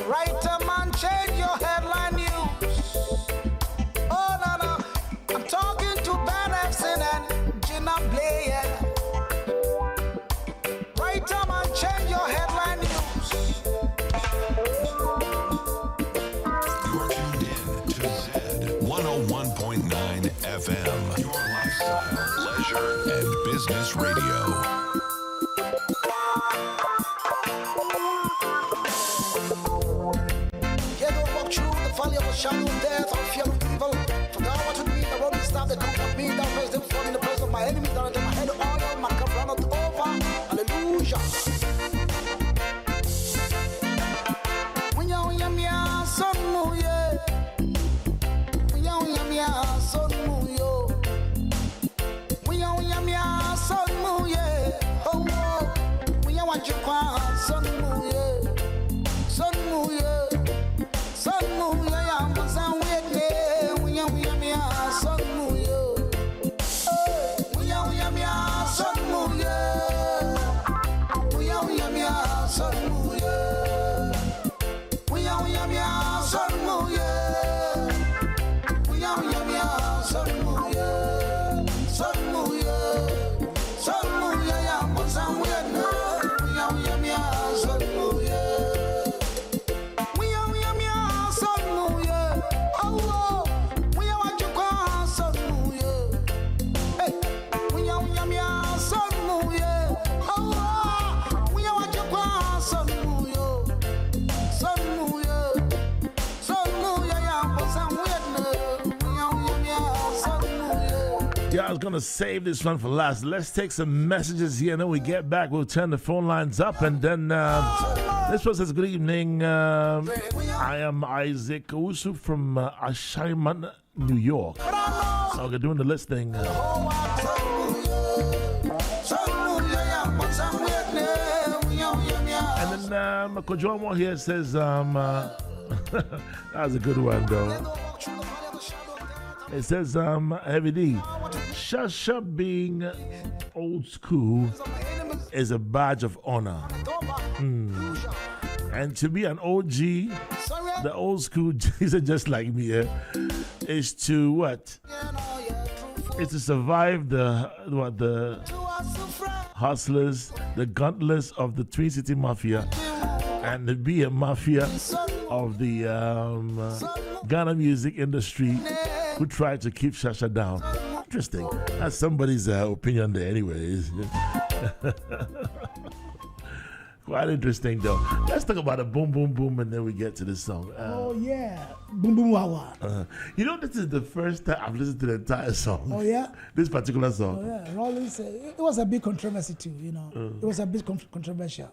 Write a man, change your headline news. Oh, no, no. I'm talking to Ben Epson and Gina Blair. Write a man, change your headline news. You are tuned in to Z 101.9 FM. Your lifestyle, leisure, and business radio. Valley of a shadow of death, of fear of evil. For thou art with me, the road will stop, the comfort me, thou raised them from in the presence of my enemies, thou unto my head oil, my cup runneth over. Hallelujah. I was going to save this one for last. Let's take some messages here, and then we get back. We'll turn the phone lines up, and then this one says, good evening. I am Isaac Owusu from Ashaiman, New York. So we're doing the listening. And then Kojomo here says, that was a good one, though. It says, Heavy D, Shasha being old school is a badge of honor. And to be an OG, the old school Jesus just like me, is to what? Is to survive the hustlers, the gauntlets of the Twin City Mafia, and to be a mafia of the Ghana music industry who tried to keep Shasha down. Interesting. That's somebody's opinion there anyways. Quite interesting though. Let's talk about a boom boom boom and then we get to this song. Oh yeah. Boom boom wah wah. You know, this is the first time I've listened to the entire song. Oh yeah? This particular song. Oh yeah. Rollins, it was a big controversy too, you know. It was a bit controversial.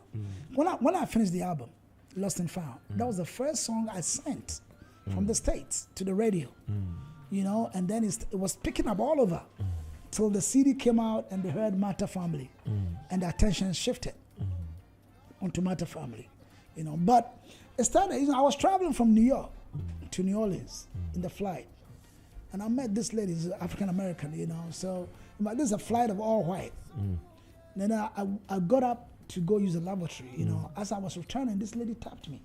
When I finished the album, Lost and Found, that was the first song I sent from the States to the radio. You know, and then it was picking up all over till the CD came out and they heard Mata Family, and the attention shifted onto Mata Family, you know. But it started, you know, I was traveling from New York to New Orleans in the flight, and I met this lady, she's African American, you know. So this is a flight of all white. Then I got up to go use the lavatory, you know. As I was returning, this lady tapped me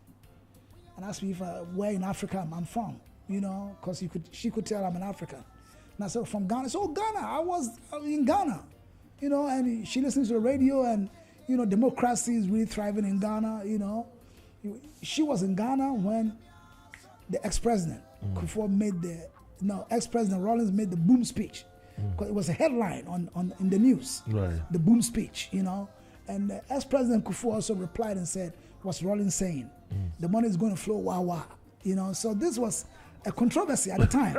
and asked me if where in Africa I'm from. You know, because she could tell I'm an African. And I said, from Ghana. So Ghana, I was in Ghana. You know, and she listens to the radio and, you know, democracy is really thriving in Ghana, you know. She was in Ghana when the ex-president, Kufuor, made the no, ex-president Rawlings made the boom speech. Because it was a headline in the news. Right. The boom speech, you know. And ex-president Kufuor also replied and said, what's Rawlings saying? The money is going to flow, wah, wah. You know, so this was a controversy at the time.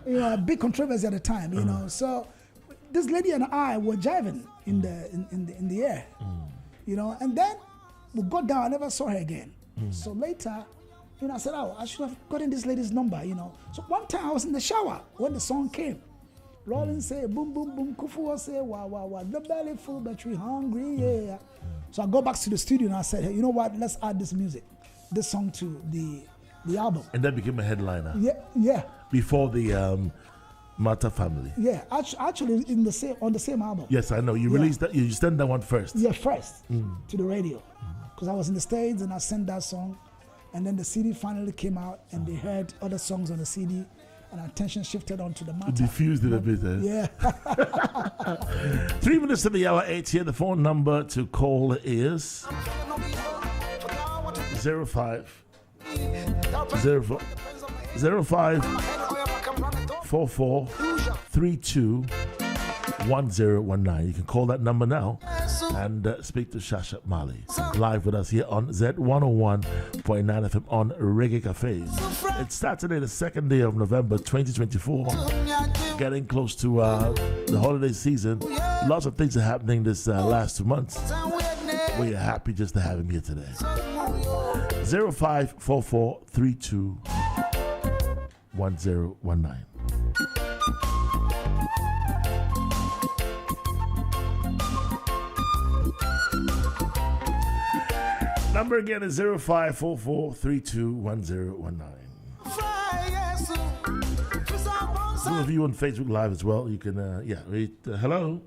You know, a big controversy at the time, you know. So this lady and I were jiving in the air, you know. And then we got down, I never saw her again. So later, you know, I said, oh, I should have gotten this lady's number, you know. So one time I was in the shower when the song came. Rawlings say, boom, boom, boom. Kufuor say, wah, wah, wah. The belly full, but we hungry, yeah. So I go back to the studio and I said, hey, you know what? Let's add this music, this song to the album. And that became a headliner. Yeah. Before the Mata family. Yeah, actually on the same album. Yes, I know. You released that. You sent that one first. Yeah, first to the radio, because I was in the States and I sent that song, and then the CD finally came out and they heard other songs on the CD. And our attention shifted onto the matter. Diffused it a bit. Yeah. 3 minutes to the hour 8 here. The phone number to call is 05 44 32 1019. You can call that number now and speak to Shasha Marley live with us here on Z101.9 FM on Reggae Cafe. It's Saturday, the 2nd day of November 2024. Getting close to the holiday season. Lots of things are happening this last 2 months. We're happy just to have him here today. 0544 32 1019. Number again is 0544 32 1019. Some of you on Facebook Live as well. You can, hello.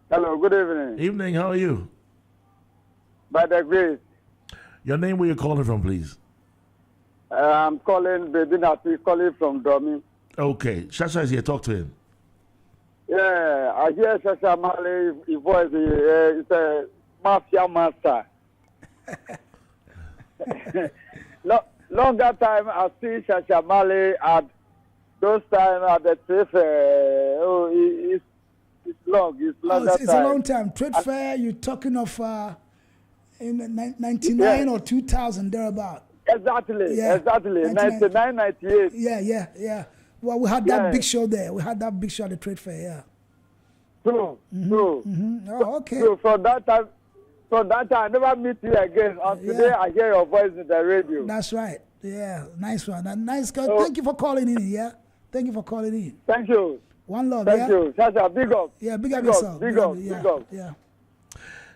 Hello, good evening. Evening, how are you? By the grace. Your name, where you're calling from, please? I'm calling Baby Napi, calling from Domi. Okay, Shasha is here. Talk to him. Yeah, I hear Shasha Marley, his voice. It's a mafia master. Longer time I see Shasha Marley at those times at the trade fair. It's long. It's longer it's a long time. Trade fair, you're talking of in 99 or 2000, thereabout. Exactly. 99, 98. Yeah. Well, we had that big show there. We had that big show at the trade fair, yeah. True. Oh, okay. So from that time, I never meet you again. Today, I hear your voice in the radio. That's right. Yeah, nice one. Nice guy. Thank you for calling in, yeah? Thank you for calling in. Thank you. One love, Thank you. Shasha, big up. Yeah, big up yourself. Big up. Yeah.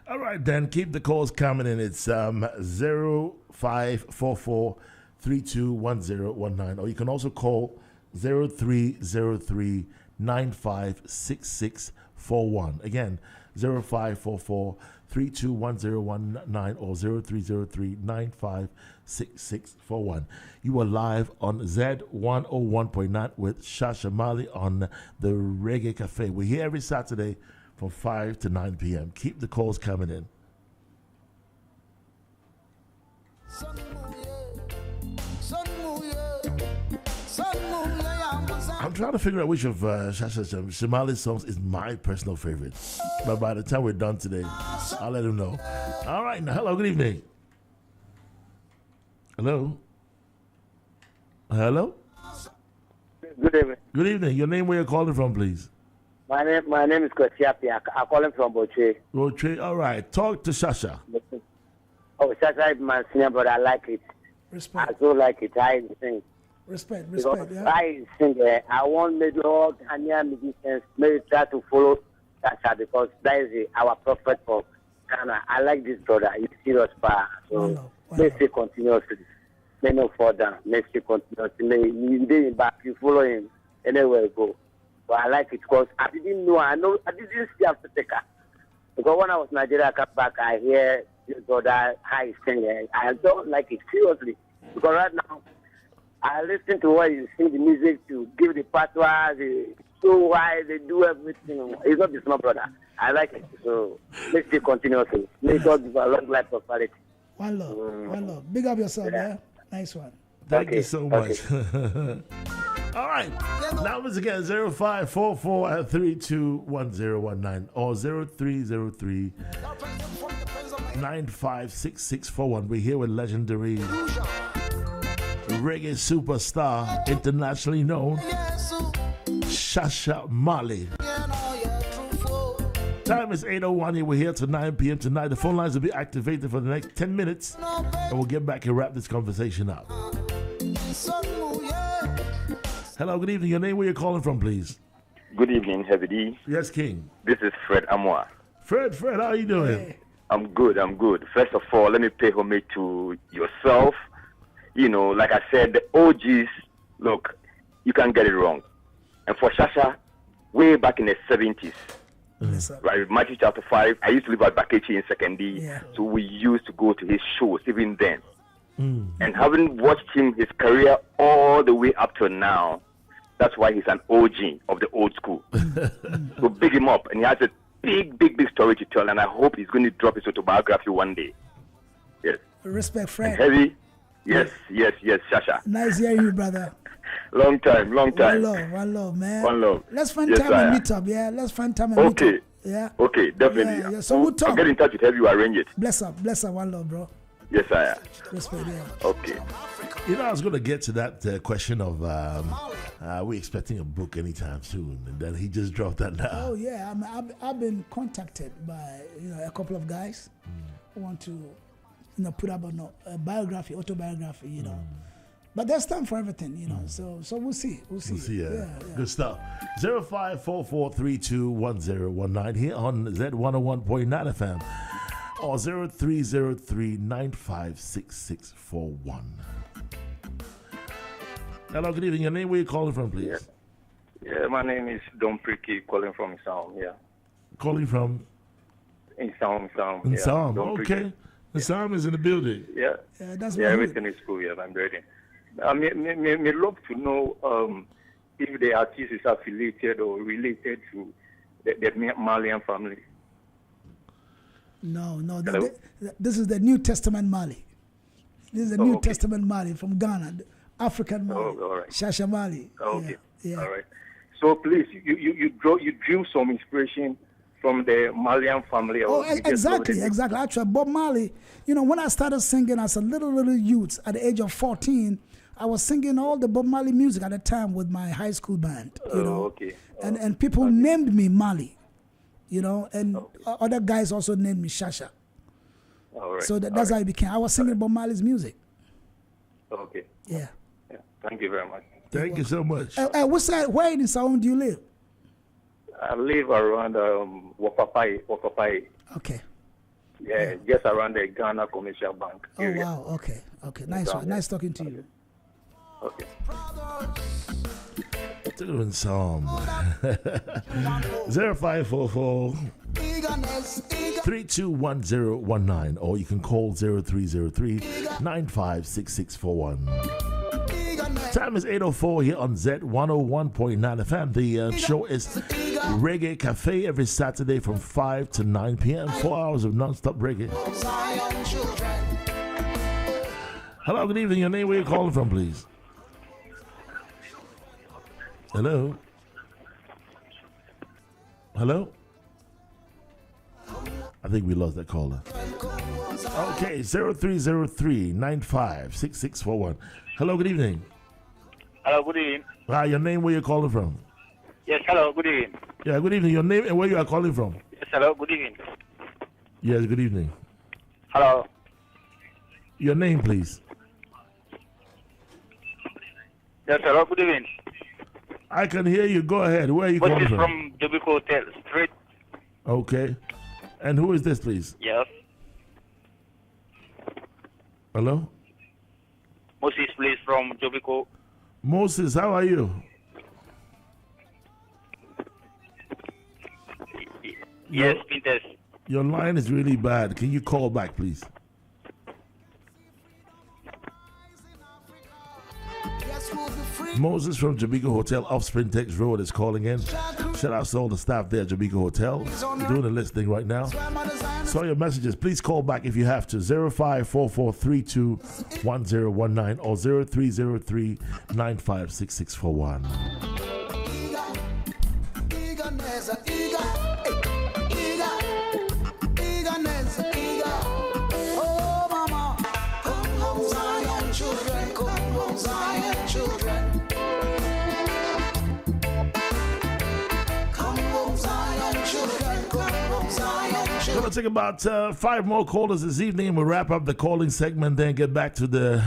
All right, then. Keep the calls coming in. It's 0544 32 1019. Or you can also call 0303 956641. Again, 0544 321019 or 0303 956641. You are live on Z101.9 with Shasha Marley on the Reggae Cafe. We're here every Saturday from 5 to 9 p.m. Keep the calls coming in. I'm trying to figure out which of Shasha Shamali's songs is my personal favorite. But by the time we're done today, I'll let him know. All right. Now, hello. Good evening. Hello. Good evening. Good evening. Your name, where you're calling from, please? My name is Kwesiapi. I'm calling from Boche. Boche. All right. Talk to Shasha. Oh, Shasha is my senior brother. I like it. Respect. I so like it. I sing. Respect, Because yeah. I sing. I want maybe all Ghanaian musicians maybe try to follow Shasha because that is our prophet for Ghana. I like this brother. He's serious power. So let's see continuously. May not fall down. Let's see continuously. May you day back. You follow him anywhere you go. But I like it because I didn't know. I didn't see after Africa. Because when I was in Nigeria, I come back. I hear this brother how he sing. I don't like it seriously because right now. I listen to what you sing the music to give the patois, the show why they do everything. It's not the small brother. I like it. So let's see continuously. May God give a long life prosperity. One love. Big up yourself, yeah? Nice one. Thank you so much. right. Numbers again 0544-321019 or 0303-956641. We're here with legendary reggae superstar, internationally known, Shasha Marley. Time is 8:01. We're here till 9 p.m. tonight. The phone lines will be activated for the next 10 minutes, and we'll get back and wrap this conversation up. Hello, good evening. Your name, where you're calling from, please? Good evening, Heavy D. Yes, King. This is Fred Amoa. Fred, how are you doing? Hey. I'm good. First of all, let me pay homage to yourself. You know, like I said, the OGs, look, you can't get it wrong. And for Shasha, way back in the 70s, right, Matthew chapter 5, I used to live at Bakechi in Second D, so we used to go to his shows even then. And having watched him, his career all the way up to now, that's why he's an OG of the old school. So big him up, and he has a big story to tell, and I hope he's going to drop his autobiography one day. Yes. Respect, Fred. And Heavy. Yes, Shasha. Nice hearing you, brother. Long time. One love, man. One love. Let's find time and meet up, yeah? Let's find time and meet up. Yeah. Okay, definitely. Yeah. So we'll talk. I'll get in touch with Heavy, you arrange it. Bless up, one love, bro. Yes, I am. Respect, yeah. Okay. You know, I was going to get to that question of we expecting a book anytime soon, and then he just dropped that now. Oh yeah, I've been contacted by a couple of guys who want to put up a autobiography, But there's time for everything, So we'll see. We'll see. Yeah. Good stuff. 0544321019 here on Z101.9 FM. Or 0303-956641. Hello, good evening. Your name, where you calling from, please? Yeah, my name is Don Pricky, calling from Sound, Calling from? In Sound. In Sound, okay. The Sound is in the building. Yeah, that's everything is cool, I'm ready. I may love to know if the artist is affiliated or related to the Malian family. No. This is the New Testament Marley. This is the New Testament Marley from Ghana, African Marley. All right. Shasha Marley. Okay. Yeah. All right. So please, you drew some inspiration from the Malian family. Exactly. Actually, Bob Marley. When I started singing as a little youth at the age of 14, I was singing all the Bob Marley music at the time with my high school band. And people named me Marley. And other guys also named me Shasha. All right. So that's how it became. I was singing Bob Marley's music. Okay. Yeah. Thank you very much. Thank you so much. Where in Sound do you live? I live around Wakapai. Okay. Yeah, just around the Ghana Commercial Bank area. Oh, wow. Okay. Nice talking to you. Okay. Doing some 0544-321019 or you can call 0303-956641. Time is 8:04 here on Z101.9 FM. The show is Reggae Cafe every Saturday from 5 to 9 p.m. 4 hours of non-stop reggae. Hello, good evening. Your name, where you calling from, please? Hello? I think we lost that caller. Okay, 0303-956641. Hello, good evening. Hello, good evening. Hi, your name, where you calling from? Yes, hello, good evening. Yeah, good evening. Your name and where you are calling from? Yes, hello, good evening. Yes, good evening. Hello. Your name, please. Yes, hello, good evening. I can hear you. Go ahead. Where are you calling from? From Jobico Hotel, straight. Okay. And who is this, please? Yes. Hello? Moses, please, from Jobico. Moses, how are you? Yes, Pintes. Your line is really bad. Can you call back, please? Moses from Jamaica Hotel off Sprintex Road is calling in. Shout out to all the staff there at Jamaica Hotel. We're doing a listing right now. Saw your messages. Please call back if you have to. 0544321019 or 0303956641. Oh, mama, come home, Zion children, come home, Zion children. Come home, Zion children, come home, Zion children. Gonna take about 5 more callers this evening, and we'll wrap up the calling segment, then get back to the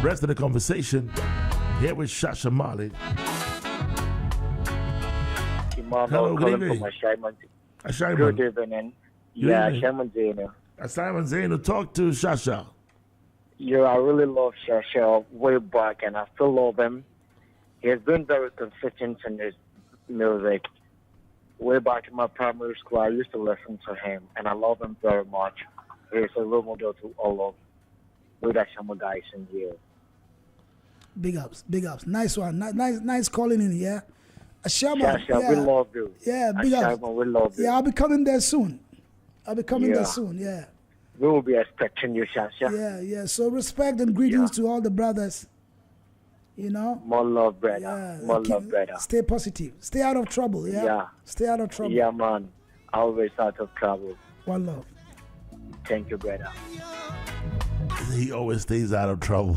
rest of the conversation here with Shasha Marley. Hello, good evening. Good evening. Yeah, Shaman Zeno. Simon Zaino, talk to Shasha. Yeah, I really love Shasha way back, and I still love him. He has been very consistent in his music. Way back in my primary school, I used to listen to him, and I love him very much. He's a role model to all of the Shama guys in here. Big ups, big ups. Nice one. Nice calling in, yeah? Shama, Shasha, yeah. we love you. Yeah, big ups. Shama, we love you. Yeah, I'll be coming there soon. Yeah. We will be expecting you, Shasha. Yeah. So respect and greetings to all the brothers. You know? More love, brother. Yeah. More love, brother. Stay positive. Stay out of trouble, yeah? Yeah. Stay out of trouble. Yeah, man. Always out of trouble. One love. Thank you, brother. He always stays out of trouble.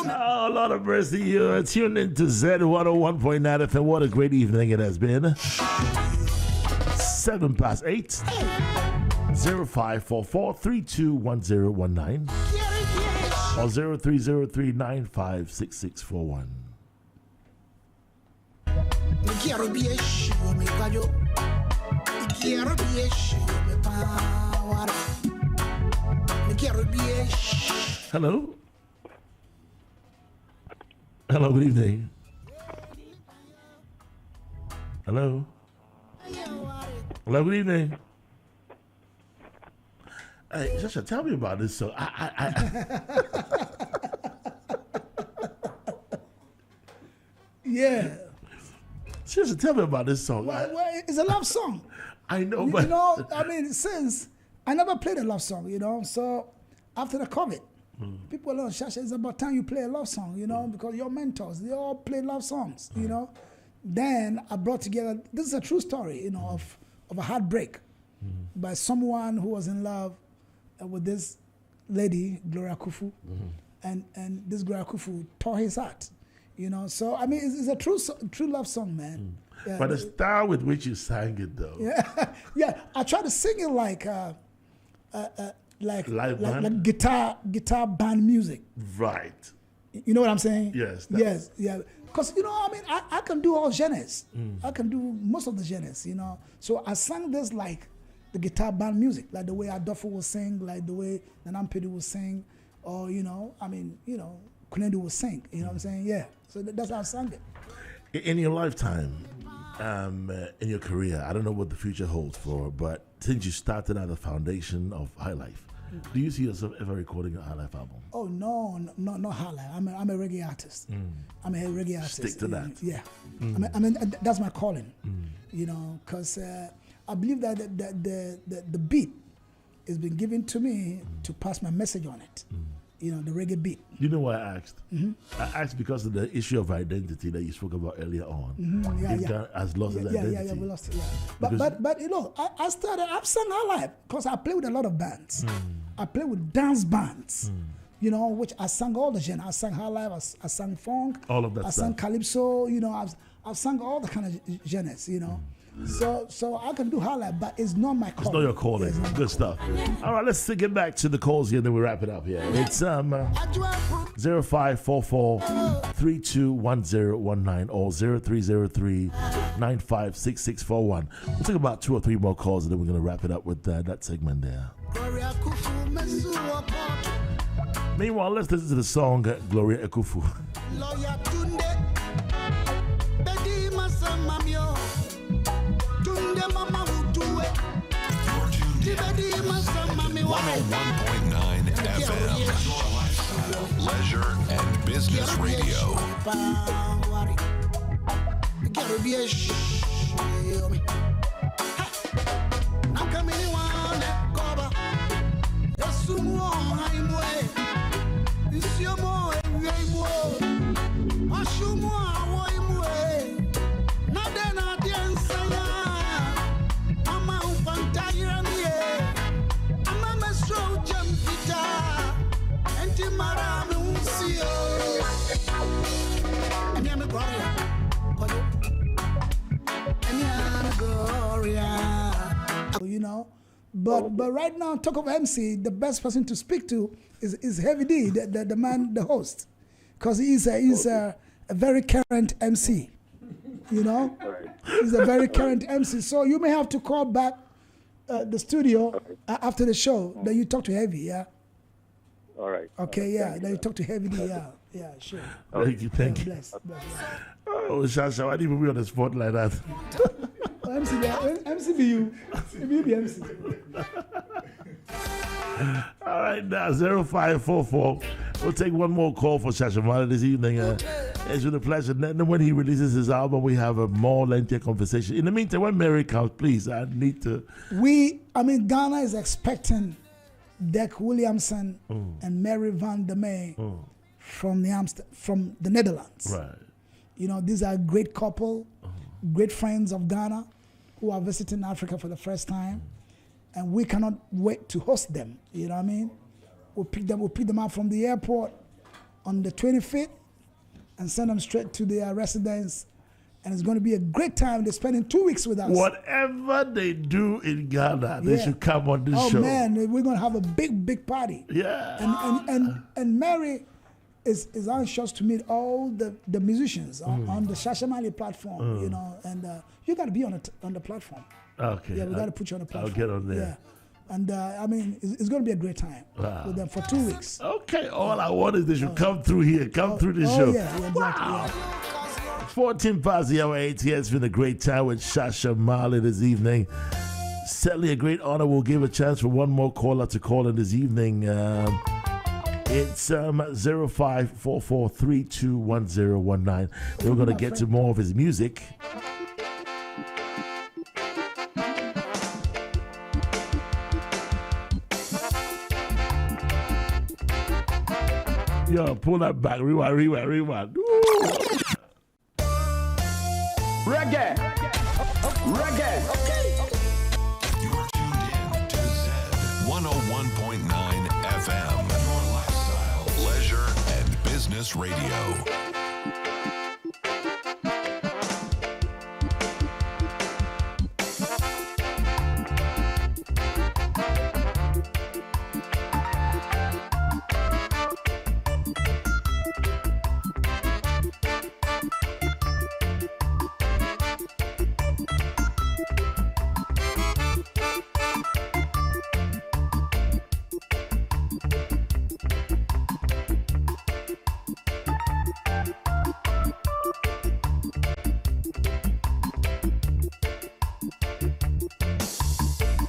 Oh, Lord of mercy, you tuned into Z101.9 FM. What a great evening it has been. 7 past 8. 0544321019 or 0303956641. Hello. Hello, good evening. Hello. Hello, good evening. Hey, Shasha, tell me about this song. Yeah. Shasha, tell me about this song. Well, it's a love song. I know, but... You know, I mean, since I never played a love song, you know, so after the COVID, people are like, Shasha, it's about time you play a love song, you know, because your mentors, they all play love songs, you know. Then I brought together, this is a true story, you know, of a heartbreak by someone who was in love with this lady, Gloria Kufu, and this Gloria Kufu tore his heart, you know. So, I mean, it's a true love song, man. Yeah, but the style with which you sang it, though. Yeah, I try to sing it like guitar band music. Right. You know what I'm saying? Yes. Yes, yeah. Because, you know, I mean, I can do all genres. I can do most of the genres, you know. So I sang this like the guitar band music, like the way Adolfo will sing, like the way Nanampedi will sing, or, you know, I mean, you know, Kunedu will sing. You know what I'm saying? Yeah. So that's how I sang it. In your lifetime, in your career, I don't know what the future holds for, but since you started at the foundation of High Life, do you see yourself ever recording a High Life album? Oh, no, not High Life. I'm a reggae artist. I'm a reggae artist. Stick to that. Yeah. I mean, that's my calling, you know, because I believe that the beat has been given to me to pass my message on it. You know, the reggae beat. You know why I asked? I asked because of the issue of identity that you spoke about earlier on. God has lost his identity. Yeah, we lost it. Yeah. But you know, I've sung High Life because I play with a lot of bands. I play with dance bands. You know, which I sang all the genres. I sang High Life, I sang funk, all of that I stuff. sang calypso. You know, I've sung all the kind of genres. You know. So I can do High Life, but it's not my calling. It's not your calling. Good stuff. All right, let's get back to the calls here, then we wrap it up here. It's 0544-321019 or 0303-956641. We'll take about 2 or 3 more calls, and then we're going to wrap it up with that segment there. Meanwhile, let's listen to the song Gloria Ekufu. You're tuned in 101.9 FM, Leisure and Business Radio. You know, but right now, talk of MC, the best person to speak to is Heavy D, the man, the host, because he's a very current MC. You know, he's a very current MC. So you may have to call back the studio after the show. Then you talk to Heavy, yeah. All right. Okay, yeah. Then you talk to Heavy D, yeah, sure. Thank you, thank you. Bless. Oh, Shasha, why do you put me on the spot like that? MC be you. You be MC. All right, now 0544. We'll take one more call for Shasha Marley this evening. It's been a pleasure. And then when he releases his album, we have a more lengthy conversation. In the meantime, when Mary comes, please, I need to. Ghana is expecting Dec Williamson and Mary van der May from the Netherlands. Right. You know, these are a great couple, great friends of Ghana who are visiting Africa for the first time. And we cannot wait to host them. You know what I mean? We'll pick them up from the airport on the 25th and send them straight to their residence. And it's going to be a great time. They're spending 2 weeks with us. Whatever they do in Ghana, they should come on this show. Oh man, we're going to have a big party. Yeah. And Mary is anxious to meet all the musicians on the Shasha Marley platform. You know, and you got to be on the platform. Okay. Yeah, we got to put you on the platform. I'll get on there. Yeah. And it's going to be a great time with them for 2 weeks. Okay, all I want is they should come through here, through the show. Yeah, exactly. Wow. 14 past the hour 8 here. It's been a great time with Shasha Marley this evening. Certainly a great honor. We'll give a chance for one more caller to call in this evening. It's 0544321019. We're going to get to more of his music. Yo, pull that back. Rewind. Woo. Reggae. You're tuned in to Z 101.9 FM. Your lifestyle, leisure, and business radio.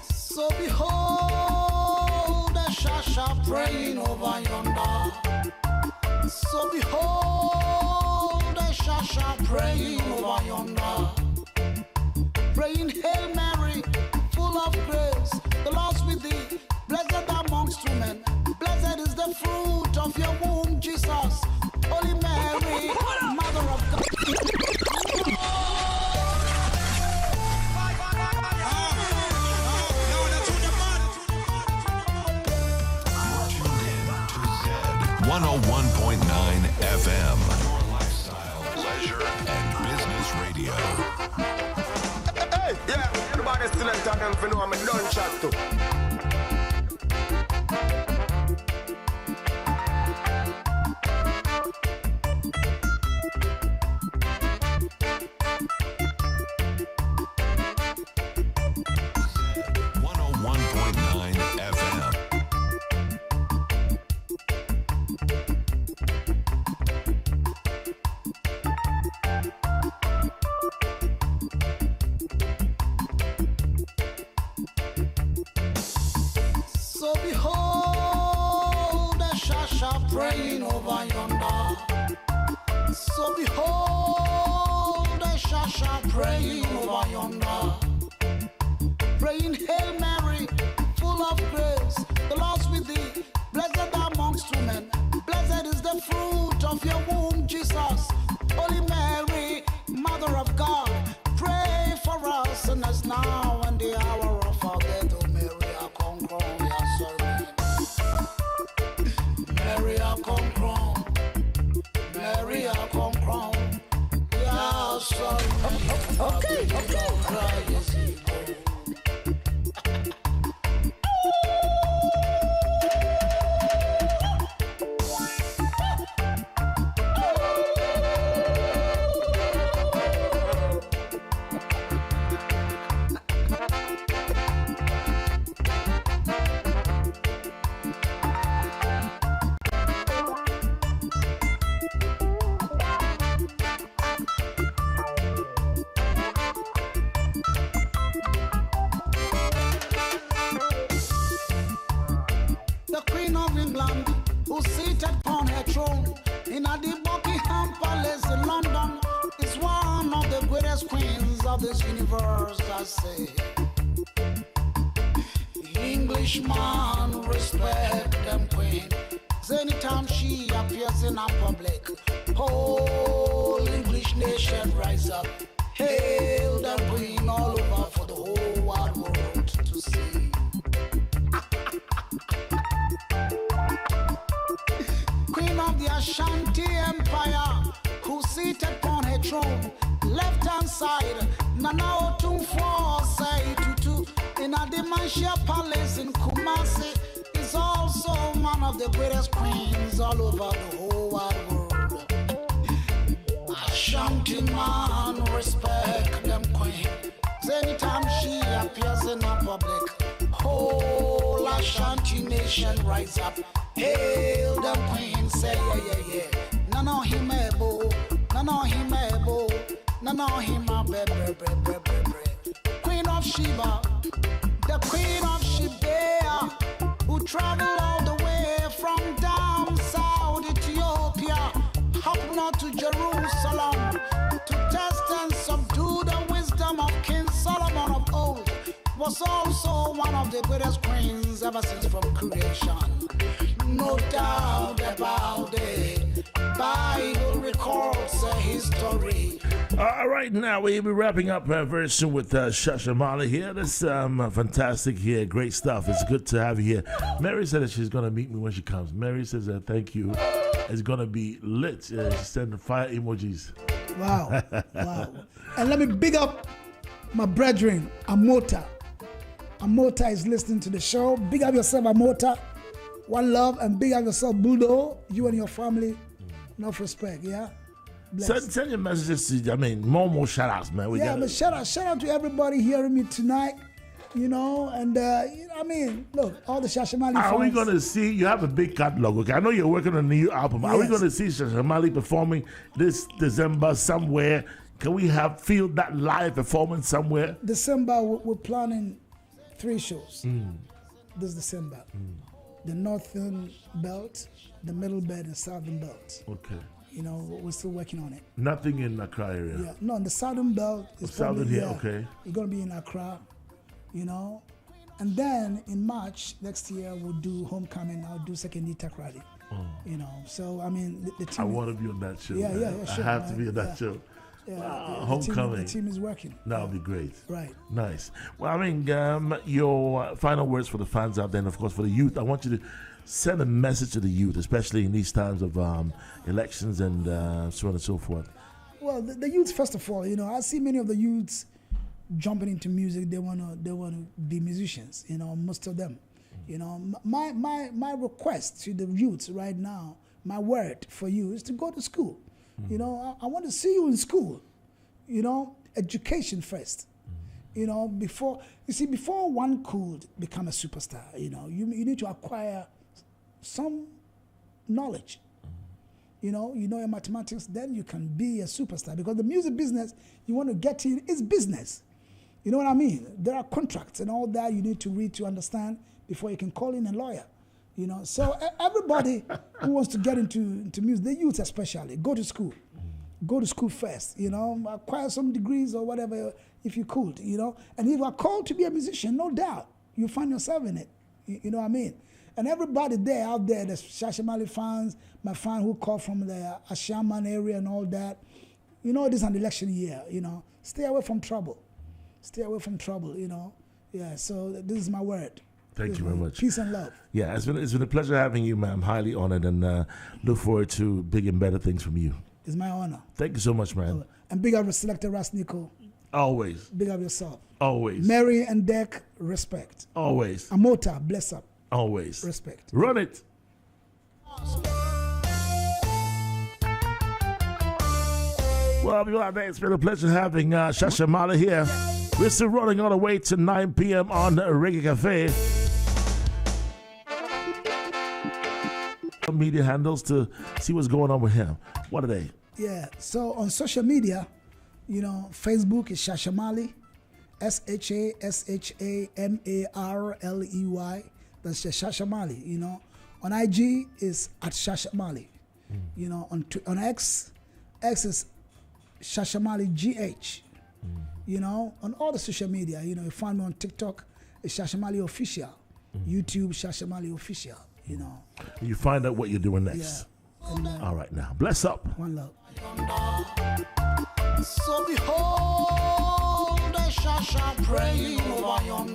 So behold the Shasha praying over yonder. So behold the Shasha praying over yonder. Praying, Hail Mary, full of grace, the Lord's with thee. Blessed amongst women, blessed is the fruit of your womb, Jesus. Holy Mary, Mother of God. Z 101.9 FM. Your lifestyle, leisure, and business radio. Hey, yeah, everybody still at them for know I'm a done chat too. So behold the Shasha praying over yonder. So behold the Shasha praying over yonder. Praying, Hail Mary, of your womb, Jesus. Holy Mary, Mother of God, pray for us sinners now and the hour of our death. Oh, Mary, I come crown, yeah, sorry. Mary, I come crown. Mary, I come crown. Yeah, sorry. Okay. Cry, yes, this universe, I say. Englishman, respect them queen. Anytime she appears in a public, whole English nation rise up. Hail the queen all over for the whole wide world to see. Queen of the Ashanti Empire, who seated upon her throne, left hand side, Nana Otumfo say tutu. In a Dementia Palace in Kumasi is also one of the greatest queens all over the whole wide world. Ashanti man, respect them queen. Anytime she appears in a public, whole Ashanti nation rise up. Hail the queen, say yeah. Nana himebo, nana himebo. No, Queen of Sheba, the Queen of Sheba, who traveled all the way from down south Ethiopia, up north to Jerusalem, to test and subdue the wisdom of King Solomon of old, was also one of the greatest queens ever since from creation. No doubt about it. Bible records a history. All right, now we'll be wrapping up very soon with Shasha Marley here. That's fantastic here. Great stuff. It's good to have you here. Mary said that she's going to meet me when she comes. Mary says thank you. It's going to be lit. She sent fire emojis. Wow. And let me big up my brethren, Amota. Amota is listening to the show. Big up yourself, Amota. One love, and big up yourself, Budo. You and your family. Enough respect, yeah? Send your messages to, more shout outs, man. But shout out to everybody hearing me tonight, and look, all the Shasha Marley fans. Are we going to see, you have a big catalog, okay? I know you're working on a new album. Yes. Are we going to see Shasha Marley performing this December somewhere? Can we feel that live performance somewhere? December, we're planning 3 shows this December. The Northern Belt, the Middle Belt, and Southern Belt. Okay. We're still working on it. Nothing in Accra area? Yeah, no, in the Southern Belt. Southern here, okay. It's going to be in Accra, And then in March next year, we'll do Homecoming. I'll do Second Tech Rally. So, the team... I want to be on that show. Yeah, sure. I have to be on that show. Yeah, Homecoming. The team is working. That'll be great. Right. Nice. Well, your final words for the fans out there, and of course for the youth. I want you to send a message to the youth, especially in these times of elections and so on and so forth. Well, the youth, first of all, I see many of the youths jumping into music. They wanna be musicians. Most of them. My request to the youth right now, my word for you is to go to school. I want to see you in school. Education first. Before one could become a superstar, you need to acquire some knowledge. Your mathematics, then you can be a superstar. Because the music business, you want to get in, is business. You know what I mean? There are contracts and all that you need to read to understand before you can call in a lawyer. So everybody who wants to get into music, the youth especially, go to school. Go to school first, acquire some degrees or whatever if you could, And if you are called to be a musician, no doubt, you find yourself in it. You know what I mean? And everybody there out there, the Shasha Marley fans, my fan who call from the Ashaman area and all that, you know, this is an election year, you know. Stay away from trouble. Stay away from trouble, you know. Yeah, so this is my word. Thank you very much. Peace and love. Yeah, it's been a pleasure having you, man. I'm highly honored and look forward to big and better things from you. It's my honor. Thank you so much, man. And big up Selector Ras Nico. Always. Big up yourself. Always. Mary and Deck, respect. Always. Amota, bless up. Always. Respect. Run it. Well, people out there, it's been a pleasure having Shasha Marley here. We're still running all the way to 9 p.m. on Reggae Cafe. Media handles to see what's going on with him. What are they? Yeah, so on social media, you know, Facebook is Shasha Marley, SHASHAMARLEY. That's Shasha Marley, you know. On IG is at Shasha Marley. You know, on X is Shasha Marley GH. You know, on all the social media, you know, you find me on TikTok, it's Shasha Marley Official. YouTube, Shasha Marley Official, you know. You find out what you're doing next. Yeah. All right, now. Bless up. One love. So behold the Shasha praying over yonder.